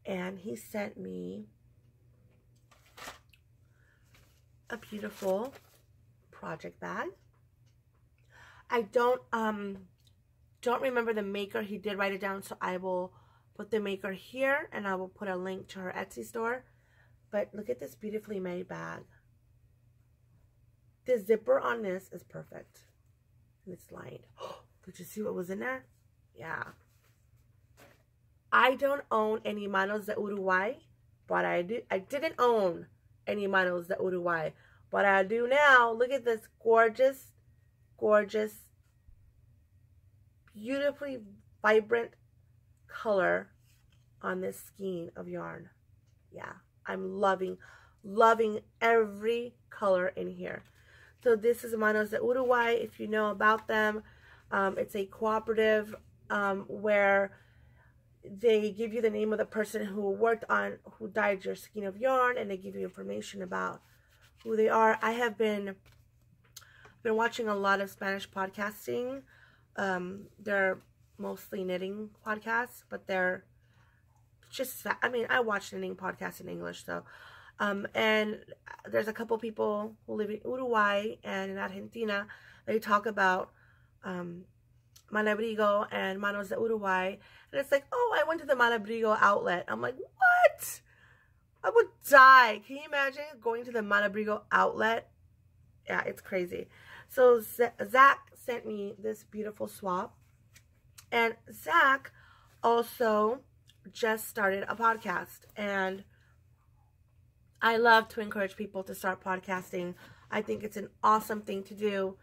And he sent me a beautiful project bag. I don't remember the maker. He did write it down, so I will put the maker here, and I will put a link to her Etsy store. But look at this beautifully made bag. The zipper on this is perfect. And it's lined. Did you see what was in there? Yeah. I don't own any manos de Uruguay, but I didn't own any manos de Uruguay, but I do now. Look at this gorgeous, gorgeous, beautifully vibrant color on this skein of yarn. Yeah, I'm loving every color in here. So this is Manos de Uruguay. If you know about them, it's a cooperative where they give you the name of the person who dyed your skein of yarn, and they give you information about who they are. I have been watching a lot of Spanish podcasting. They're mostly knitting podcasts, but they're just, I mean, I watch knitting podcasts in English, so. And there's a couple people who live in Uruguay and in Argentina. They talk about Malabrigo and Manos de Uruguay. And it's like, oh, I went to the Malabrigo outlet. I'm like, what? I would die. Can you imagine going to the Malabrigo outlet? Yeah, it's crazy. So Zach sent me this beautiful swap. And Zach also just started a podcast. And I love to encourage people to start podcasting. I think it's an awesome thing to do.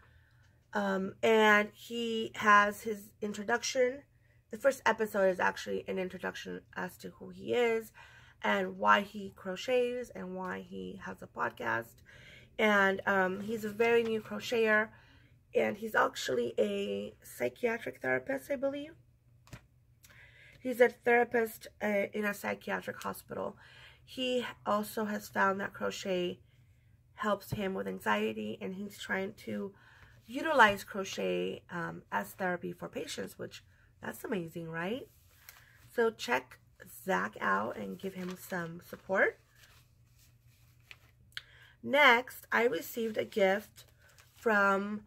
And he has his introduction. The first episode is actually an introduction as to who he is and why he crochets and why he has a podcast. And he's a very new crocheter. And he's actually a psychiatric therapist, I believe. He's a therapist in a psychiatric hospital. He also has found that crochet helps him with anxiety, and he's trying to utilize crochet as therapy for patients, which that's amazing, right? So check Zach out and give him some support. Next, I received a gift from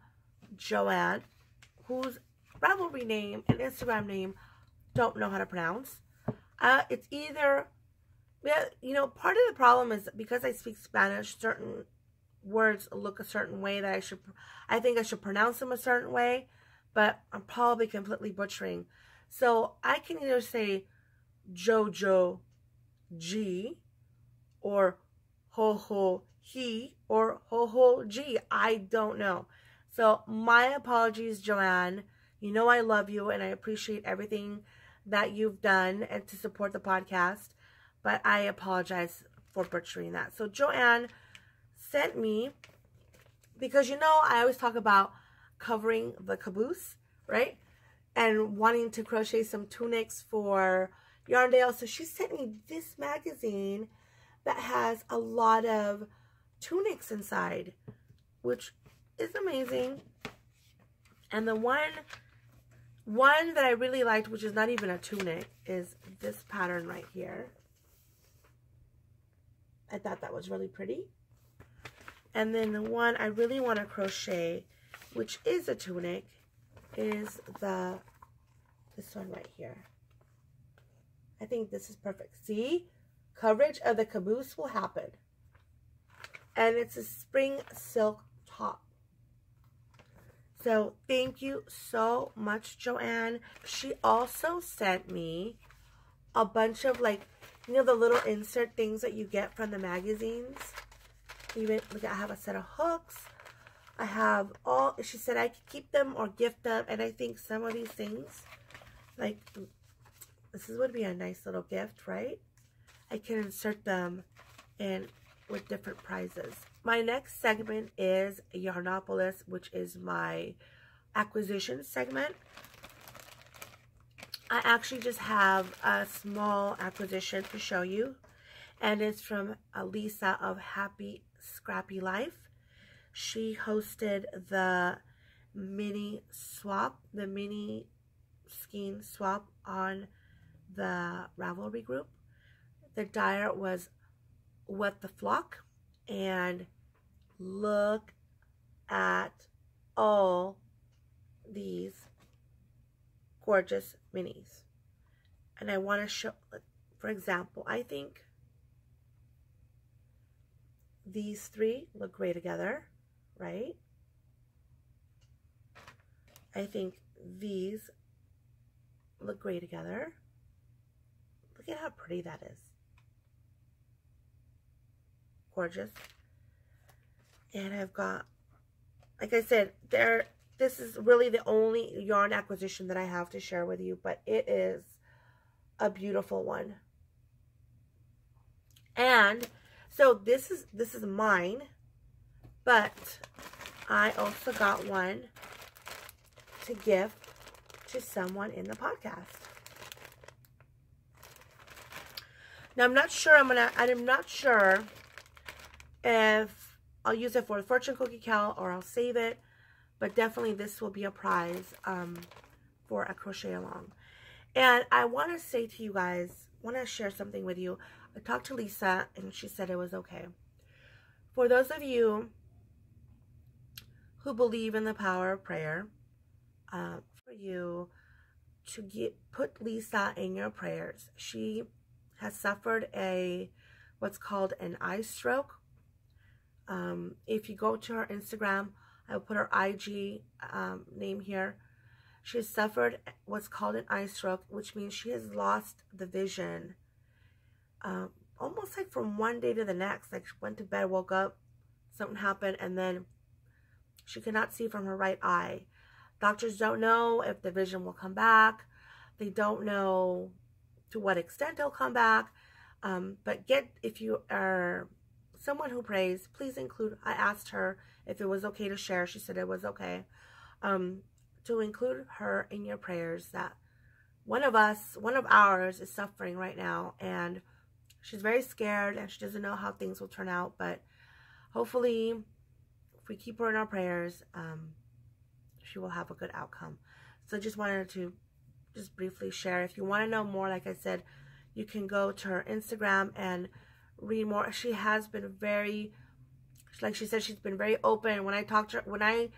Joanne, whose Ravelry name and Instagram name don't know how to pronounce. It's either... Yeah, you know, part of the problem is because I speak Spanish, certain words look a certain way that I think I should pronounce them a certain way, but I'm probably completely butchering. So I can either say Jojo G or he or G. I don't know. So my apologies, Joanne. You know I love you and I appreciate everything that you've done and to support the podcast. But I apologize for butchering that. So Joanne sent me, because you know I always talk about covering the caboose, right? And wanting to crochet some tunics for Yarndale. So she sent me this magazine that has a lot of tunics inside, which is amazing. And the one that I really liked, which is not even a tunic, is this pattern right here. I thought that was really pretty. And then the one I really want to crochet, which is a tunic, is this one right here. I think this is perfect. See? Coverage of the caboose will happen. And it's a spring silk top. So thank you so much, Joanne. She also sent me a bunch of, like, you know, the little insert things that you get from the magazines. Even, look, I have a set of hooks. I have all, she said I could keep them or gift them. And I think some of these things, like, this would be a nice little gift, right? I can insert them in with different prizes. My next segment is Yarnopolis, which is my acquisition segment. I actually just have a small acquisition to show you. And it's from Lisa of Happy Scrappy Life. She hosted the mini swap, the mini skein swap on the Ravelry group. The dyer was What the Flock. And look at all these gorgeous minis. And I want to show, for example, I think these three look great together, right? I think these look great together. Look at how pretty that is. Gorgeous. And I've got, like I said, this is really the only yarn acquisition that I have to share with you, but it is a beautiful one. And so this is mine, but I also got one to gift to someone in the podcast. Now I'm not sure I'm not sure if I'll use it for the fortune cookie cowl or I'll save it, but definitely this will be a prize for a crochet along. And I want to say to you guys, want to share something with you. I talked to Lisa and she said it was okay. For those of you who believe in the power of prayer, for you to put Lisa in your prayers. She has suffered what's called an eye stroke. If you go to her Instagram, I'll put her IG name here. She has suffered what's called an eye stroke, which means she has lost the vision. Almost like from one day to the next. Like she went to bed, woke up, something happened, and then she cannot see from her right eye. Doctors don't know if the vision will come back. They don't know to what extent it'll come back. But if you are someone who prays, please include, I asked her if it was okay to share. She said it was okay. To include her in your prayers, that one of ours is suffering right now, and she's very scared and she doesn't know how things will turn out, but hopefully if we keep her in our prayers, she will have a good outcome. So just wanted to just briefly share. If you want to know more, like I said, you can go to her Instagram and read more. She has been very, like she said, she's been very open. When I talked to her, when I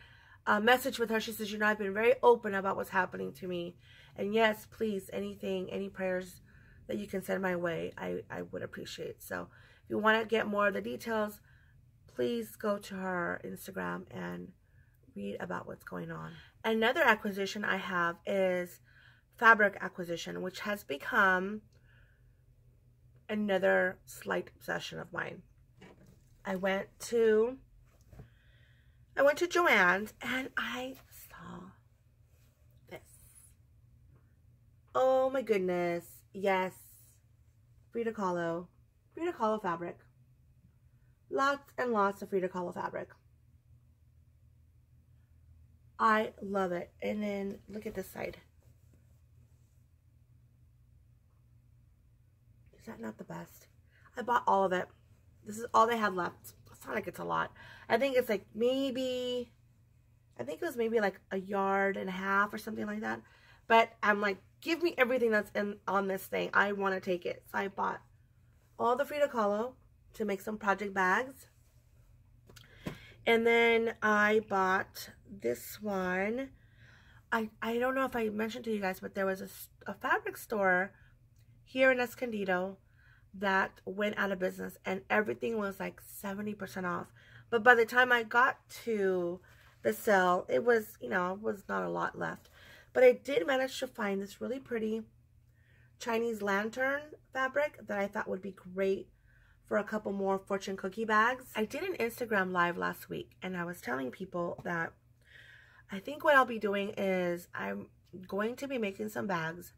messaged with her, she says, you know, I've been very open about what's happening to me. And yes, please, anything, any prayers that you can send my way, I would appreciate. So if you want to get more of the details, please go to her Instagram and read about what's going on. Another acquisition I have is fabric acquisition, which has become another slight obsession of mine. I went to Joann's and I saw this. Oh my goodness. Yes. Frida Kahlo fabric. Lots and lots of Frida Kahlo fabric. I love it. And then look at this side. Is that not the best? I bought all of it. This is all they had left. It's not like it's a lot. I think it's like maybe, I think it was maybe like a yard and a half or something like that. But I'm like, give me everything that's on this thing. I want to take it. So I bought all the Frida Kahlo to make some project bags. And then I bought this one. I don't know if I mentioned to you guys, but there was a fabric store here in Escondido that went out of business and everything was like 70% off. But by the time I got to the sale, it was, you know, was not a lot left. But I did manage to find this really pretty Chinese lantern fabric that I thought would be great for a couple more fortune cookie bags. I did an Instagram live last week and I was telling people that I think what I'll be doing is I'm going to be making some bags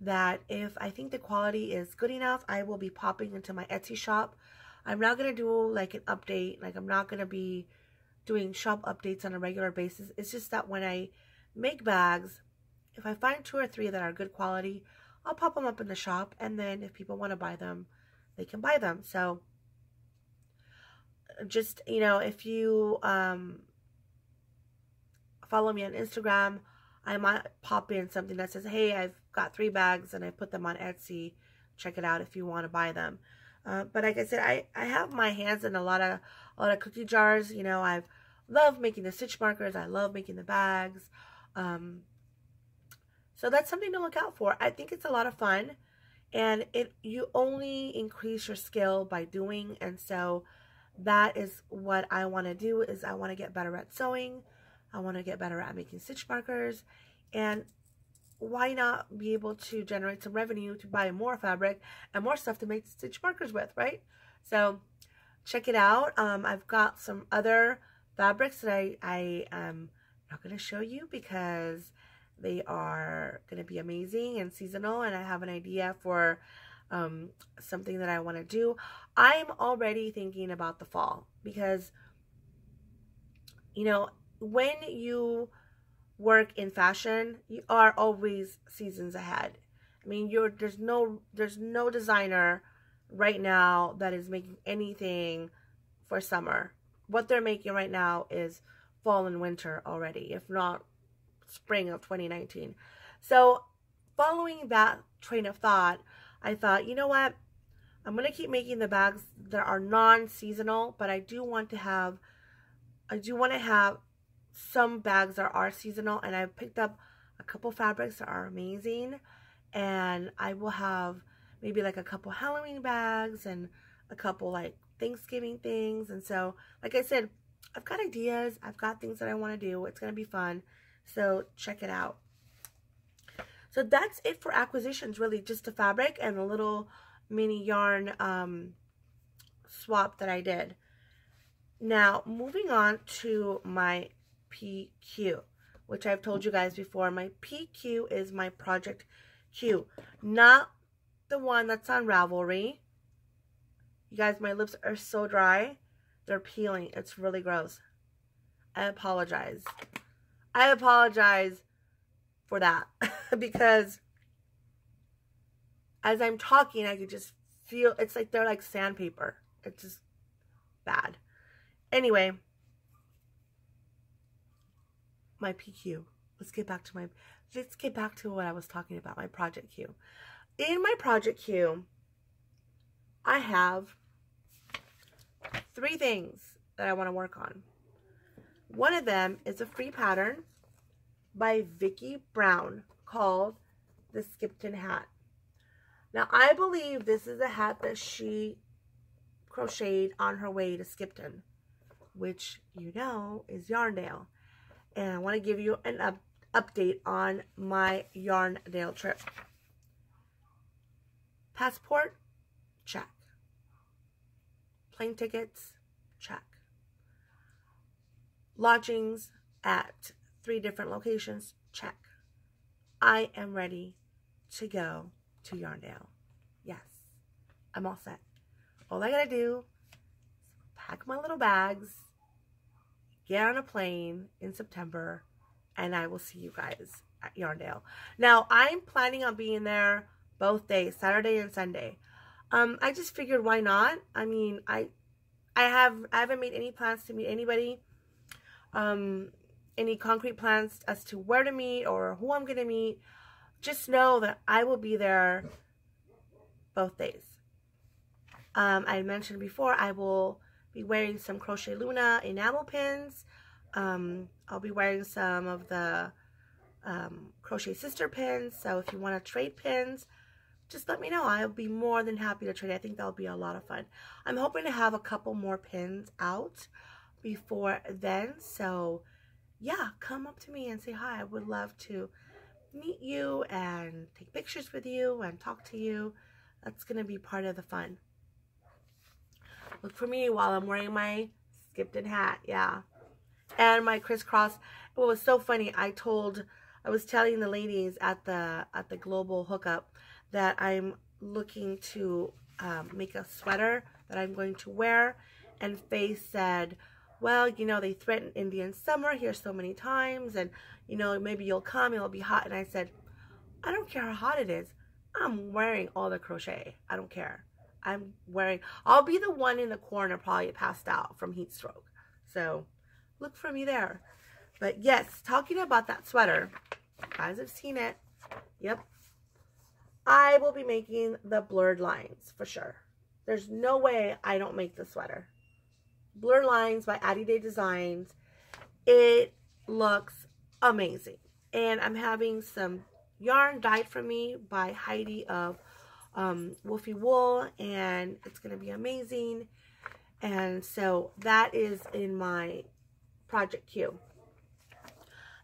that if I think the quality is good enough, I will be popping into my Etsy shop. I'm not going to do like an update. Like I'm not going to be doing shop updates on a regular basis. It's just that when I make bags, if I find 2 or 3 that are good quality, I'll pop them up in the shop. And then if people want to buy them, they can buy them. So just, you know, if you follow me on Instagram, I might pop in something that says, hey, I've got 3 bags and I put them on Etsy. Check it out if you want to buy them. But like I said, I have my hands in a lot of cookie jars. You know, I love making the stitch markers. I love making the bags. So that's something to look out for. I think it's a lot of fun. And you only increase your skill by doing. And so that is what I want to do, is I want to get better at sewing. I want to get better at making stitch markers, and why not be able to generate some revenue to buy more fabric and more stuff to make stitch markers with, right? So check it out. I've got some other fabrics that I am not going to show you because they are going to be amazing and seasonal, and I have an idea for something that I want to do. I'm already thinking about the fall because, you know, when you work in fashion, you are always seasons ahead. I mean, there's no designer right now that is making anything for summer. What they're making right now is fall and winter already, if not spring of 2019. So following that train of thought, I thought, you know what? I'm going to keep making the bags that are non-seasonal, but I do want to have some bags that are seasonal, and I've picked up a couple fabrics that are amazing, and I will have maybe like a couple Halloween bags and a couple like Thanksgiving things. And so, like I said, I've got ideas, I've got things that I want to do. It's going to be fun, so check it out. So that's it for acquisitions, really, just the fabric and a little mini yarn swap that I did. Now, moving on to my PQ, which I've told you guys before. My PQ is my Project Q, not the one that's on Ravelry. You guys, my lips are so dry. They're peeling. It's really gross. I apologize. I apologize for that because as I'm talking, I could just feel, it's like they're like sandpaper. It's just bad. Anyway, my PQ. Let's get back to what I was talking about, my Project Q. In my Project Q, I have 3 things that I want to work on. One of them is a free pattern by Vicky Brown called the Skipton hat. Now, I believe this is a hat that she crocheted on her way to Skipton, which you know is Yarndale. And I want to give you an update on my Yarndale trip. Passport, check. Plane tickets, check. Lodgings at 3 different locations, check. I am ready to go to Yarndale. Yes, I'm all set. All I gotta do is pack my little bags, get on a plane in September, and I will see you guys at Yarndale. Now, I'm planning on being there both days, Saturday and Sunday. I just figured, why not? I mean, I haven't made any plans to meet anybody. Any concrete plans as to where to meet or who I'm going to meet. Just know that I will be there both days. I mentioned before, I will be wearing some Crochet Luna enamel pins. I'll be wearing some of the Crochet Sister pins. So if you want to trade pins, just let me know. I'll be more than happy to trade. I think that'll be a lot of fun. I'm hoping to have a couple more pins out before then. So yeah, come up to me and say hi. I would love to meet you and take pictures with you and talk to you. That's going to be part of the fun. Look for me while I'm wearing my Skipton hat. Yeah. And my Criss-Cross. It was so funny. I was telling the ladies at the global hookup that I'm looking to make a sweater that I'm going to wear, and Faye said, well, you know, they threatened Indian summer here so many times, and you know, maybe you'll come, it'll be hot. And I said, I don't care how hot it is, I'm wearing all the crochet. I don't care. I'll be the one in the corner probably passed out from heat stroke. So look for me there. But yes, talking about that sweater, you guys have seen it. Yep. I will be making the blurred lines for sure. There's no way I don't make the sweater. Blurred Lines by Addydae Designs. It looks amazing. And I'm having some yarn dyed for me by Heidi of Wolfie Wool, and it's going to be amazing. And so that is in my project queue.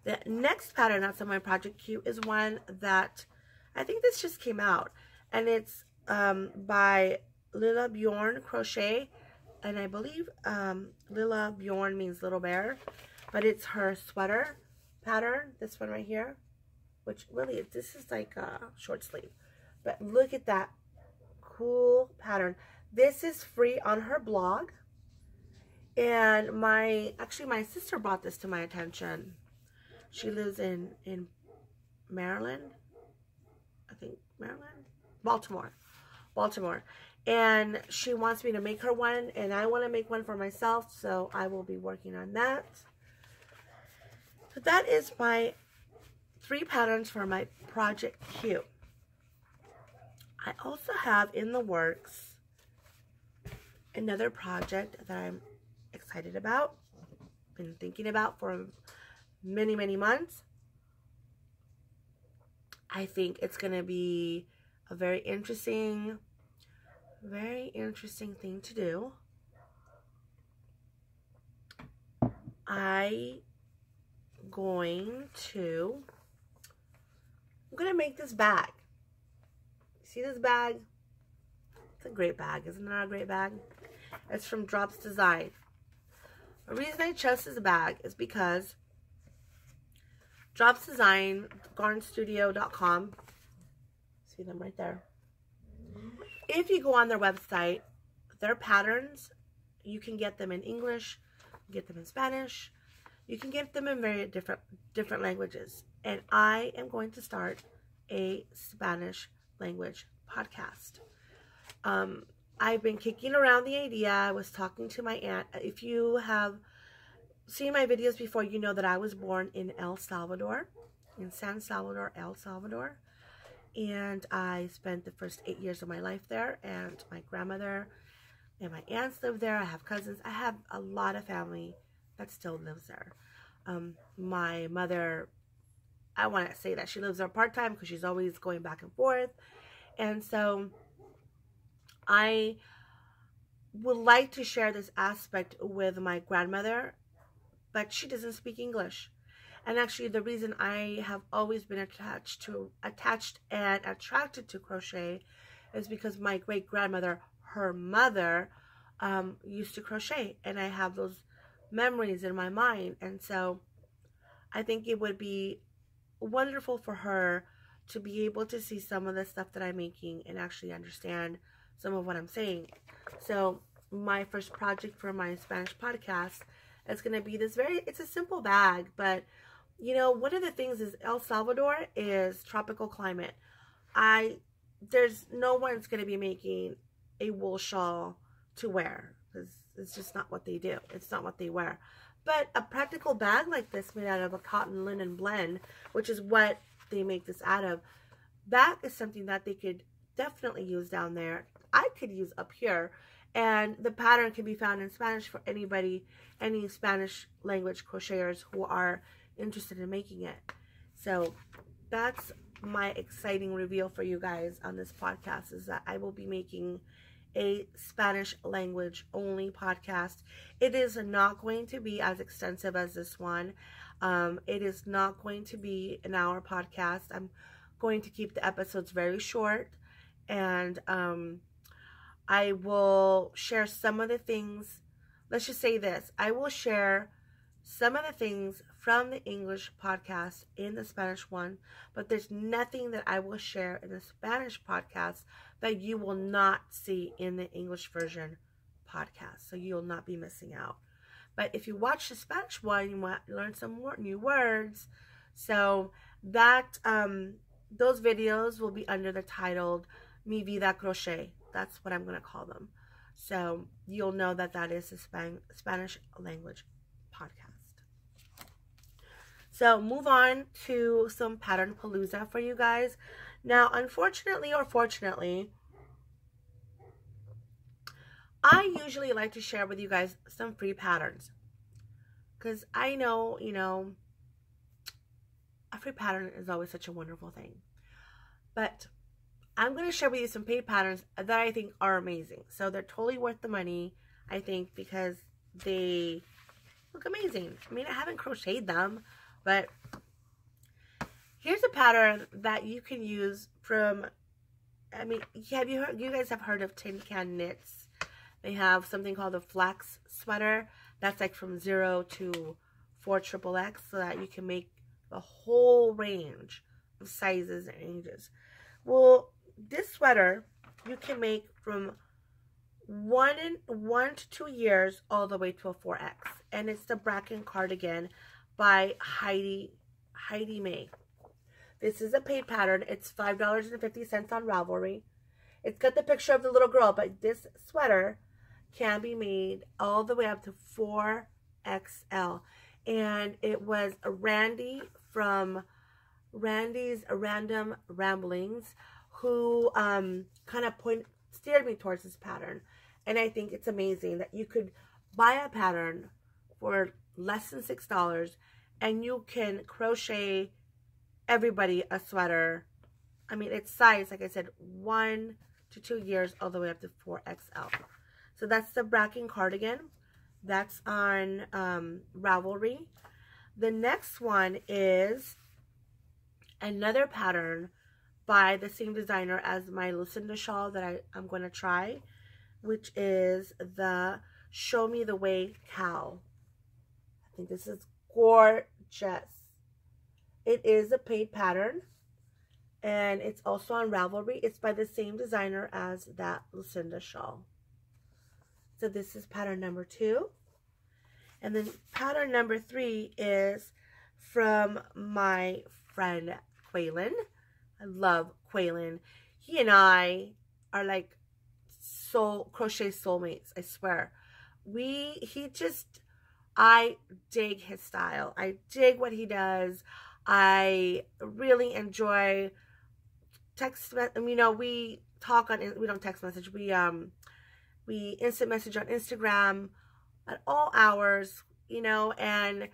The next pattern that's in my project queue is one that I think this just came out, and it's by Lillabjorn Crochet, and I believe Lillabjorn means little bear, but it's her sweater pattern, this one right here, which really, this is like a short sleeve, but look at that cool pattern. This is free on her blog, and actually my sister brought this to my attention. She lives in Maryland, I think Maryland, Baltimore, and she wants me to make her one, and I want to make one for myself, so I will be working on that. But that is my 3 patterns for my project queue. I also have in the works another project that I'm excited about, been thinking about for many months. I think it's going to be a very interesting thing to do. I'm going to make this bag. See this bag? It's a great bag. Isn't it a great bag? It's from Drops Design. The reason I chose this bag is because Drops Design, garnstudio.com. See them right there. If you go on their website, their patterns, you can get them in English, get them in Spanish, you can get them in very different languages. And I am going to start a Spanish language podcast. I've been kicking around the idea. I was talking to my aunt. If you have seen my videos before, you know that I was born in El Salvador, in San Salvador, El Salvador. And I spent the first 8 years of my life there, and my grandmother and my aunts live there. I have cousins. I have a lot of family that still lives there. My mother, I want to say that she lives there part-time because she's always going back and forth. And so I would like to share this aspect with my grandmother, but she doesn't speak English. And actually, the reason I have always been attached and attracted to crochet is because my great-grandmother, her mother, used to crochet, and I have those memories in my mind. And so I think it would be wonderful for her to be able to see some of the stuff that I'm making and actually understand some of what I'm saying. So my first project for my Spanish podcast is going to be this it's a simple bag, but you know, one of the things is El Salvador is tropical climate. There's no one's going to be making a wool shawl to wear, because it's just not what they do. It's not what they wear. But a practical bag like this, made out of a cotton linen blend, which is what they make this out of, that is something that they could definitely use down there. I could use up here, and the pattern can be found in Spanish for anybody, any Spanish language crocheters who are interested in making it. So that's my exciting reveal for you guys on this podcast, is that I will be making a Spanish language only podcast. It is not going to be as extensive as this one. It is not going to be an hour podcast. I'm going to keep the episodes very short, and I will share some of the things. Let's just say this: I will share some of the things from the English podcast in the Spanish one, but there's nothing that I will share in the Spanish podcast that you will not see in the English version podcast. So you'll not be missing out. But if you watch the Spanish one, you might learn some more new words. So that those videos will be under the title Mi Vida Crochet. That's what I'm going to call them. So you'll know that that is a Spanish language podcast. So move on to some pattern palooza for you guys. Now, unfortunately or fortunately, I usually like to share with you guys some free patterns, because I know, you know, a free pattern is always such a wonderful thing. But I'm going to share with you some paid patterns that I think are amazing. So they're totally worth the money, I think, because they look amazing. I mean, I haven't crocheted them, but here's a pattern that you can use from, I mean, you guys have heard of Tin Can Knits? They have something called the flax sweater. That's like from 0 to 4XXX, so that you can make the whole range of sizes and ages. Well, this sweater you can make from 1 to 2 years all the way to a 4X. And it's the Bracken cardigan by Heidi May. This is a paid pattern. It's $5.50 on Ravelry. It's got the picture of the little girl, but this sweater can be made all the way up to 4XL. And it was Randy from Randy's Random Ramblings who kind of steered me towards this pattern. And I think it's amazing that you could buy a pattern for less than $6 and you can crochet everybody a sweater. I mean, it's size, like I said, 1 to 2 years all the way up to 4XL. So that's the Bracken cardigan. That's on Ravelry. The next one is another pattern by the same designer as my Lucinda shawl that I'm going to try, which is the Show Me the Way Cowl. I think this is gorgeous. It is a paid pattern, and it's also on Ravelry. It's by the same designer as that Lucinda shawl. So this is pattern number 2. And then pattern number 3 is from my friend Quaylen. I love Quaylen. He and I are like crochet soulmates, I swear. I dig his style. I dig what he does. I really enjoy you know, we talk on, we don't text message, we instant message on Instagram at all hours, you know, and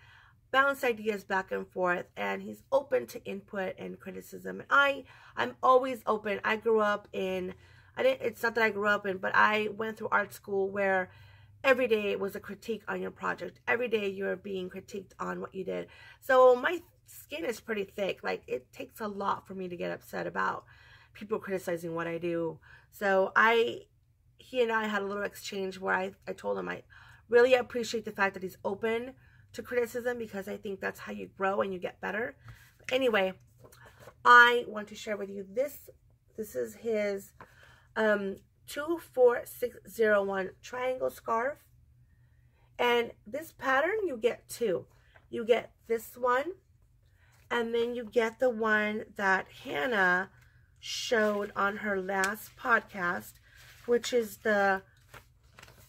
bounce ideas back and forth, and he's open to input and criticism. And I'm always open. I grew up in, it's not that I grew up in, but I went through art school where every day was a critique on your project. Every day you're being critiqued on what you did. So my skin is pretty thick. Like, it takes a lot for me to get upset about people criticizing what I do. So I he and I had a little exchange where I told him I really appreciate the fact that he's open to criticism, because I think that's how you grow and you get better. But anyway, I want to share with you this. This is his 24601 triangle scarf. And this pattern, you get two. You get this one, and then you get the one that Hannah showed on her last podcast, which is the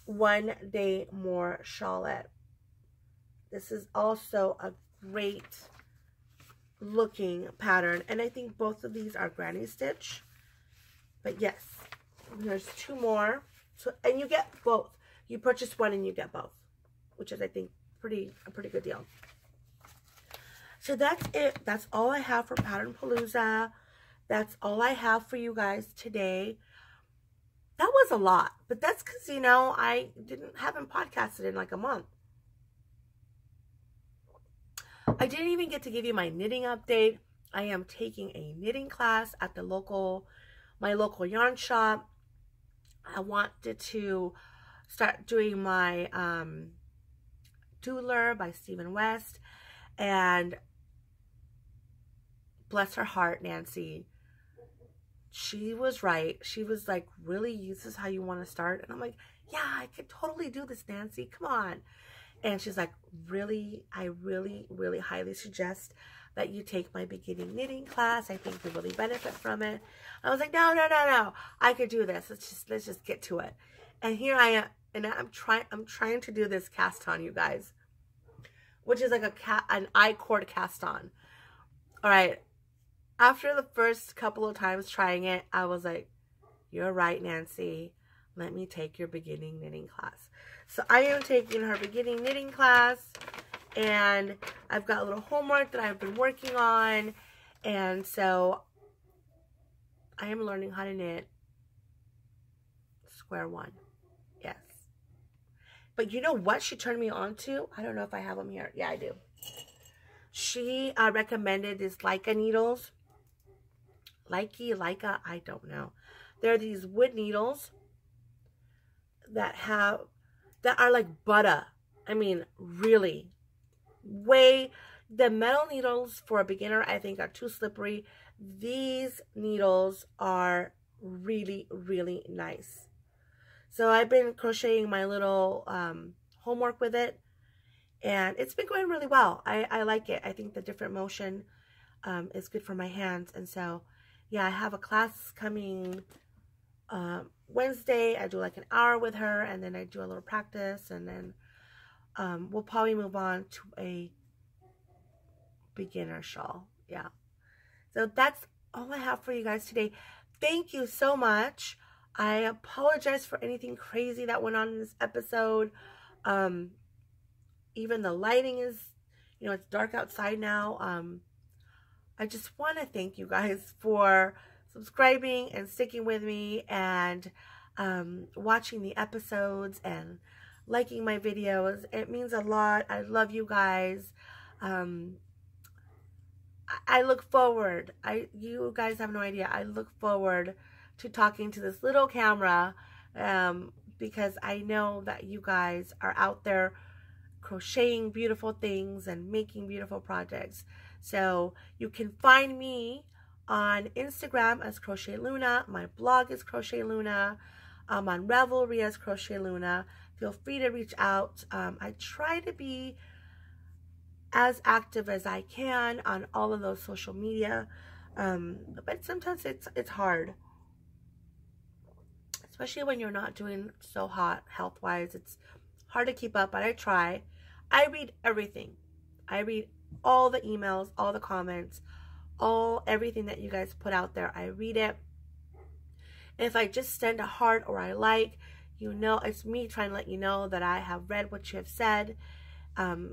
One Day More Shawlette. This is also a great looking pattern, and I think both of these are granny stitch. But yes, there's two more. So, and you get both. You purchase one and you get both, which is, I think, a pretty good deal. So that's it. That's all I have for Pattern Palooza. That's all I have for you guys today. That was a lot, but that's because, you know, I haven't podcasted in like a month. I didn't even get to give you my knitting update. I am taking a knitting class at the my local yarn shop. I wanted to start doing my Doodler by Stephen West, and bless her heart, Nancy, she was right. She was like, really, this is how you want to start? And I'm like, yeah, I could totally do this, Nancy, come on. And she's like, really, I really, really highly suggest that you take my beginning knitting class. I think you'll really benefit from it. I was like, no, I could do this. Let's just get to it. And here I am, and I'm trying to do this cast on, you guys, which is like an I-cord cast on. All right. After the first couple of times trying it, I was like, you're right, Nancy. Let me take your beginning knitting class. So I am taking her beginning knitting class, and I've got a little homework that I've been working on, and so I am learning how to knit square one. Yes. But you know what she turned me on to? I don't know if I have them here. Yeah, I do. She recommended these Leica needles. Leica, I don't know. They're these wood needles that are like butter. I mean, really. The metal needles for a beginner, I think, are too slippery. These needles are really, really nice. So I've been crocheting my little homework with it, and it's been going really well. I like it. I think the different motion is good for my hands. And so, yeah, I have a class coming Wednesday. I do like an hour with her, and then I do a little practice, and then we'll probably move on to a beginner shawl. Yeah. So that's all I have for you guys today. Thank you so much. I apologize for anything crazy that went on in this episode. Even the lighting is, you know, it's dark outside now. I just want to thank you guys for subscribing and sticking with me, and watching the episodes and liking my videos. It means a lot. I love you guys. I look forward. You guys have no idea. I look forward to talking to this little camera, because I know that you guys are out there crocheting beautiful things and making beautiful projects. So you can find me on Instagram as Crochet Luna. My blog is Crochet Luna. I'm on Ravelry as Crochet Luna. Feel free to reach out. I try to be as active as I can on all of those social media, but sometimes it's hard, especially when you're not doing so hot health-wise. It's hard to keep up, but I try. I read everything. I read all the emails, all the comments, everything that you guys put out there. I read it. If I just send a heart or I like, you know, it's me trying to let you know that I have read what you have said.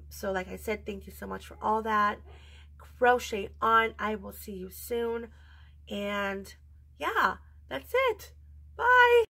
So like I said, thank you so much for all that. Crochet on. I will see you soon. And yeah, that's it. Bye.